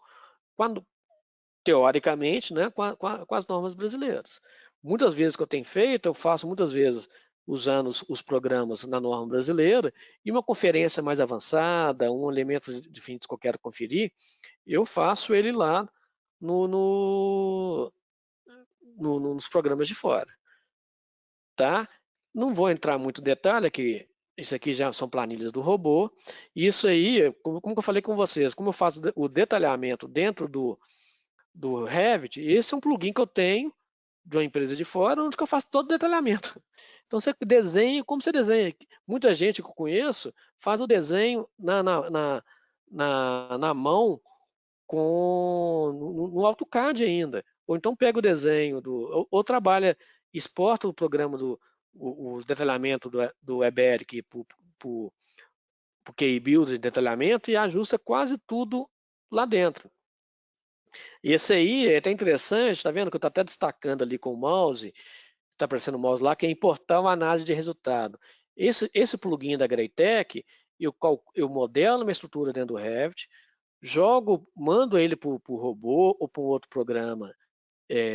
teoricamente, né, com as normas brasileiras. Muitas vezes que eu tenho feito, eu faço muitas vezes usando os programas na norma brasileira e uma conferência mais avançada, um elemento de fim que eu quero conferir, eu faço ele lá nos programas de fora, tá? Não vou entrar muito em detalhe, que isso aqui já são planilhas do robô. Isso aí, como eu falei com vocês, como eu faço o detalhamento dentro do Revit, esse é um plugin que eu tenho de uma empresa de fora, onde eu faço todo o detalhamento. Então você desenha, como você desenha? Muita gente que eu conheço faz o desenho na mão no AutoCAD ainda. Ou então pega o desenho, ou trabalha, exporta o programa o detalhamento do EBERIC para o KeyBuilder de detalhamento e ajusta quase tudo lá dentro. E esse aí é até interessante, tá vendo que eu estou até destacando ali com o mouse, está aparecendo o mouse lá, que é importar uma análise de resultado. Esse plugin da Greitec, eu modelo uma estrutura dentro do Revit, mando ele para o robô ou para um outro programa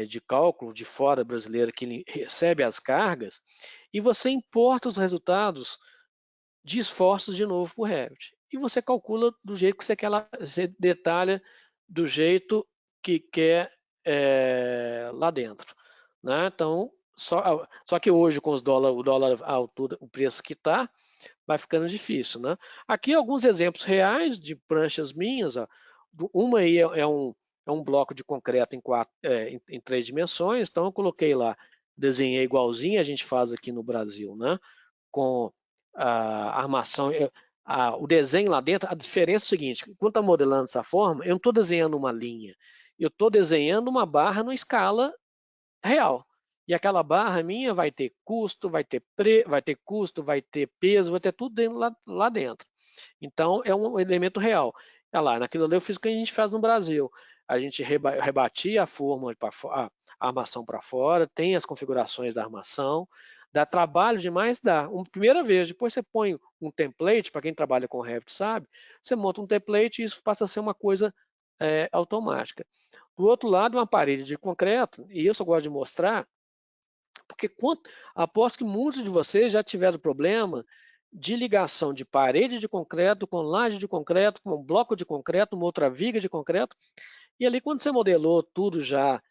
de cálculo de fora brasileiro que ele recebe as cargas e você importa os resultados de esforços de novo para o Revit. E você calcula do jeito que você quer lá, você detalha do jeito que quer lá dentro. Né? Então, Só que hoje, com o dólar alto, o preço que está, vai ficando difícil, né? Aqui alguns exemplos reais de pranchas minhas. Ó. Uma aí é um bloco de concreto em 3 dimensões, então eu coloquei lá, desenhei igualzinho a gente faz aqui no Brasil, né? Com a armação, o desenho lá dentro, a diferença é o seguinte, quando está modelando dessa forma, eu não estou desenhando uma linha, eu estou desenhando uma barra numa escala real. E aquela barra minha vai ter custo, vai ter custo, vai ter peso, vai ter tudo lá dentro. Então, é um elemento real. Olha lá, naquilo ali eu fiz o que a gente faz no Brasil. A gente rebatia a forma, a armação para fora, tem as configurações da armação, dá trabalho demais, dá. Uma primeira vez, depois você põe um template, para quem trabalha com Revit sabe, você monta um template e isso passa a ser uma coisa automática. Do outro lado, uma parede de concreto, e isso eu gosto de mostrar, porque aposto que muitos de vocês já tiveram problema de ligação de parede de concreto com laje de concreto, com um bloco de concreto, uma outra viga de concreto, e ali quando você modelou tudo já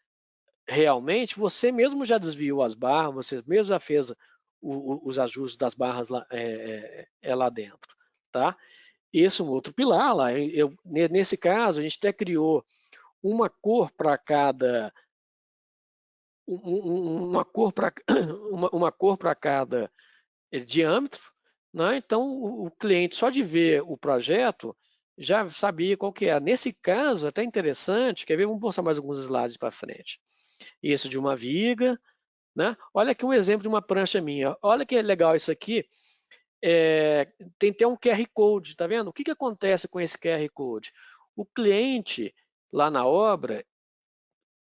realmente, você mesmo já desviou as barras, você mesmo já fez os ajustes das barras lá dentro, tá? Esse é um outro pilar lá. Nesse caso, a gente até criou uma cor para cada uma cor para cada diâmetro, né? Então o cliente só de ver o projeto já sabia qual que é. Nesse caso, até interessante, quer ver? Vamos mostrar mais alguns slides para frente. Isso de uma viga, né? Olha aqui um exemplo de uma prancha minha. Olha que legal isso aqui. Tem até um QR Code, tá vendo? O que acontece com esse QR Code? O cliente lá na obra,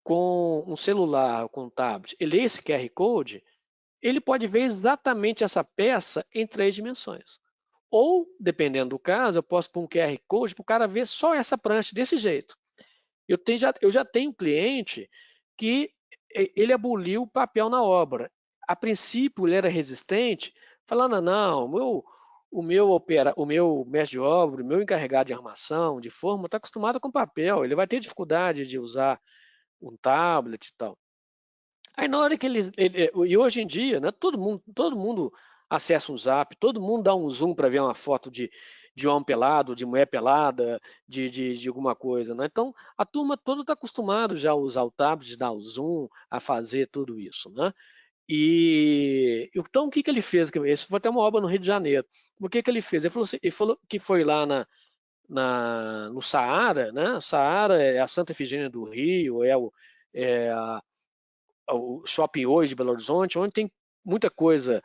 com um celular, com um tablet, ele lê esse QR Code, ele pode ver exatamente essa peça em 3 dimensões. Ou, dependendo do caso, eu posso pôr um QR Code para o cara ver só essa prancha desse jeito. Eu já tenho um cliente que ele aboliu o papel na obra. A princípio, ele era resistente, falando, não, o meu mestre de obra, o meu encarregado de armação, de forma, está acostumado com papel, ele vai ter dificuldade de usar um tablet e tal. Aí na hora que e hoje em dia, né, todo mundo acessa um Zap, todo mundo dá um zoom para ver uma foto de homem pelado, de mulher pelada, de alguma coisa, né? Então a turma toda está acostumada já a usar o tablet, dar o zoom, a fazer tudo isso, né? E então o que ele fez? Esse foi até uma obra no Rio de Janeiro. O que ele fez? Ele falou que foi lá no Saara, né? O Saara é a Santa Efigênia do Rio, é o Shopping hoje de Belo Horizonte, onde tem muita coisa,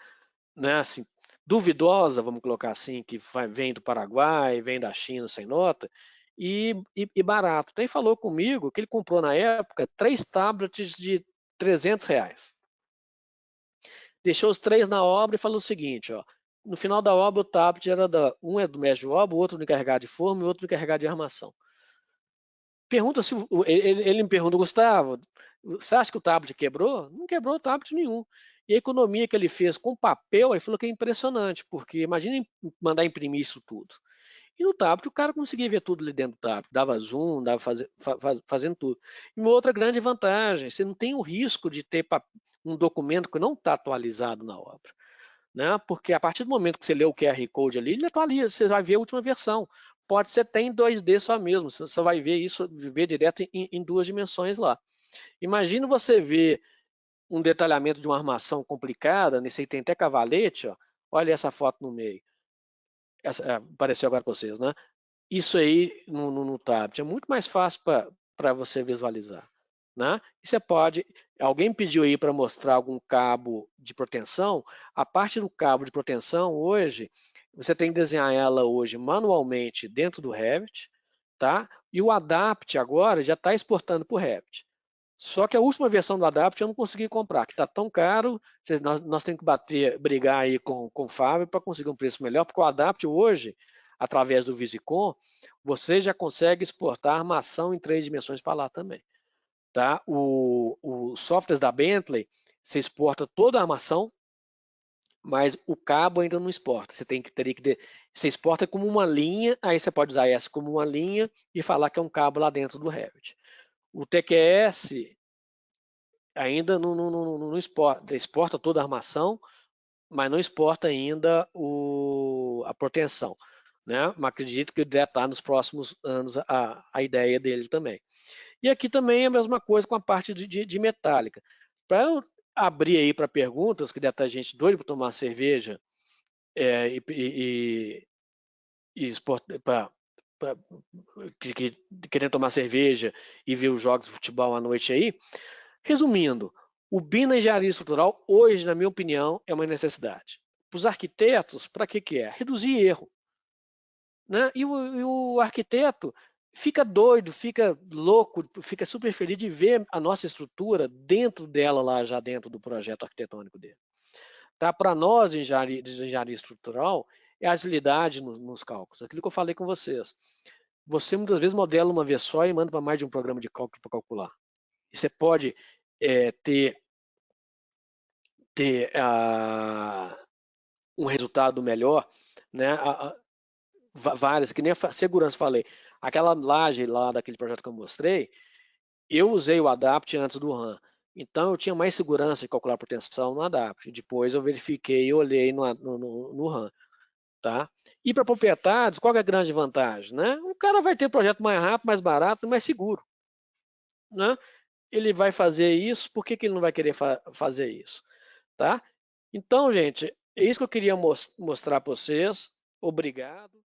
né, assim, duvidosa, vamos colocar assim, que vem do Paraguai, vem da China sem nota, e barato. Então ele falou comigo que ele comprou na época 3 tablets de R$ 300. Deixou os 3 na obra e falou o seguinte, ó, no final da obra o tablet era um é do mestre de obra, o outro do encarregado de forma e o outro do encarregado de armação. Pergunta se ele me perguntou, Gustavo, você acha que o tablet quebrou? Não quebrou o tablet nenhum. E a economia que ele fez com papel, ele falou que é impressionante, porque imagina mandar imprimir isso tudo. E no tablet o cara conseguia ver tudo ali dentro do tablet, dava zoom, dava fazendo tudo. E uma outra grande vantagem, você não tem o risco de ter um documento que não está atualizado na obra. Né? Porque a partir do momento que você lê o QR Code ali, ele atualiza, você vai ver a última versão. Pode ser até em 2D só mesmo, você vai ver isso, ver direto em 2 dimensões lá. Imagina você ver um detalhamento de uma armação complicada, nesse aí tem até cavalete, ó. Olha essa foto no meio. Apareceu agora para vocês, né? Isso aí no tablet é muito mais fácil para você visualizar. Né? E você pode, alguém pediu aí para mostrar algum cabo de proteção, a parte do cabo de proteção hoje, você tem que desenhar ela hoje manualmente dentro do Revit, tá? E o Adapt agora já está exportando para o Revit. Só que a última versão do Adapt eu não consegui comprar, que está tão caro, nós temos que brigar aí com o Fábio para conseguir um preço melhor, porque o Adapt hoje, através do Visicom, você já consegue exportar armação em 3 dimensões para lá também. Tá? O software da Bentley, você exporta toda a armação, mas o cabo ainda não exporta. Você exporta como uma linha, aí você pode usar essa como uma linha e falar que é um cabo lá dentro do Revit. O TQS ainda não exporta toda a armação, mas não exporta ainda a proteção, né? Mas acredito que deve estar nos próximos anos a ideia dele também. E aqui também é a mesma coisa com a parte de metálica. Para eu abrir aí para perguntas, que deve estar gente doida para tomar cerveja e querendo tomar cerveja e ver os jogos de futebol à noite aí. Resumindo, o BIM na engenharia estrutural, hoje, na minha opinião, é uma necessidade. Para os arquitetos, para que é? Reduzir erro. Né? E o arquiteto fica doido, fica louco, fica super feliz de ver a nossa estrutura dentro dela, lá já dentro do projeto arquitetônico dele. Tá? Para nós, de engenharia estrutural, é agilidade nos cálculos. Aquilo que eu falei com vocês. Você muitas vezes modela uma vez só e manda para mais de um programa de cálculo para calcular. E você pode ter um resultado melhor, né? Várias, que nem a segurança falei. Aquela laje lá daquele projeto que eu mostrei, eu usei o Adapt antes do RAM. Então eu tinha mais segurança de calcular a proteção no Adapt. Depois eu verifiquei e olhei no RAM. Tá? E para proprietários, qual é a grande vantagem? Né? O cara vai ter projeto mais rápido, mais barato e mais seguro. Né? Ele vai fazer isso, por que ele não vai querer fazer isso? Tá? Então, gente, é isso que eu queria mostrar para vocês. Obrigado.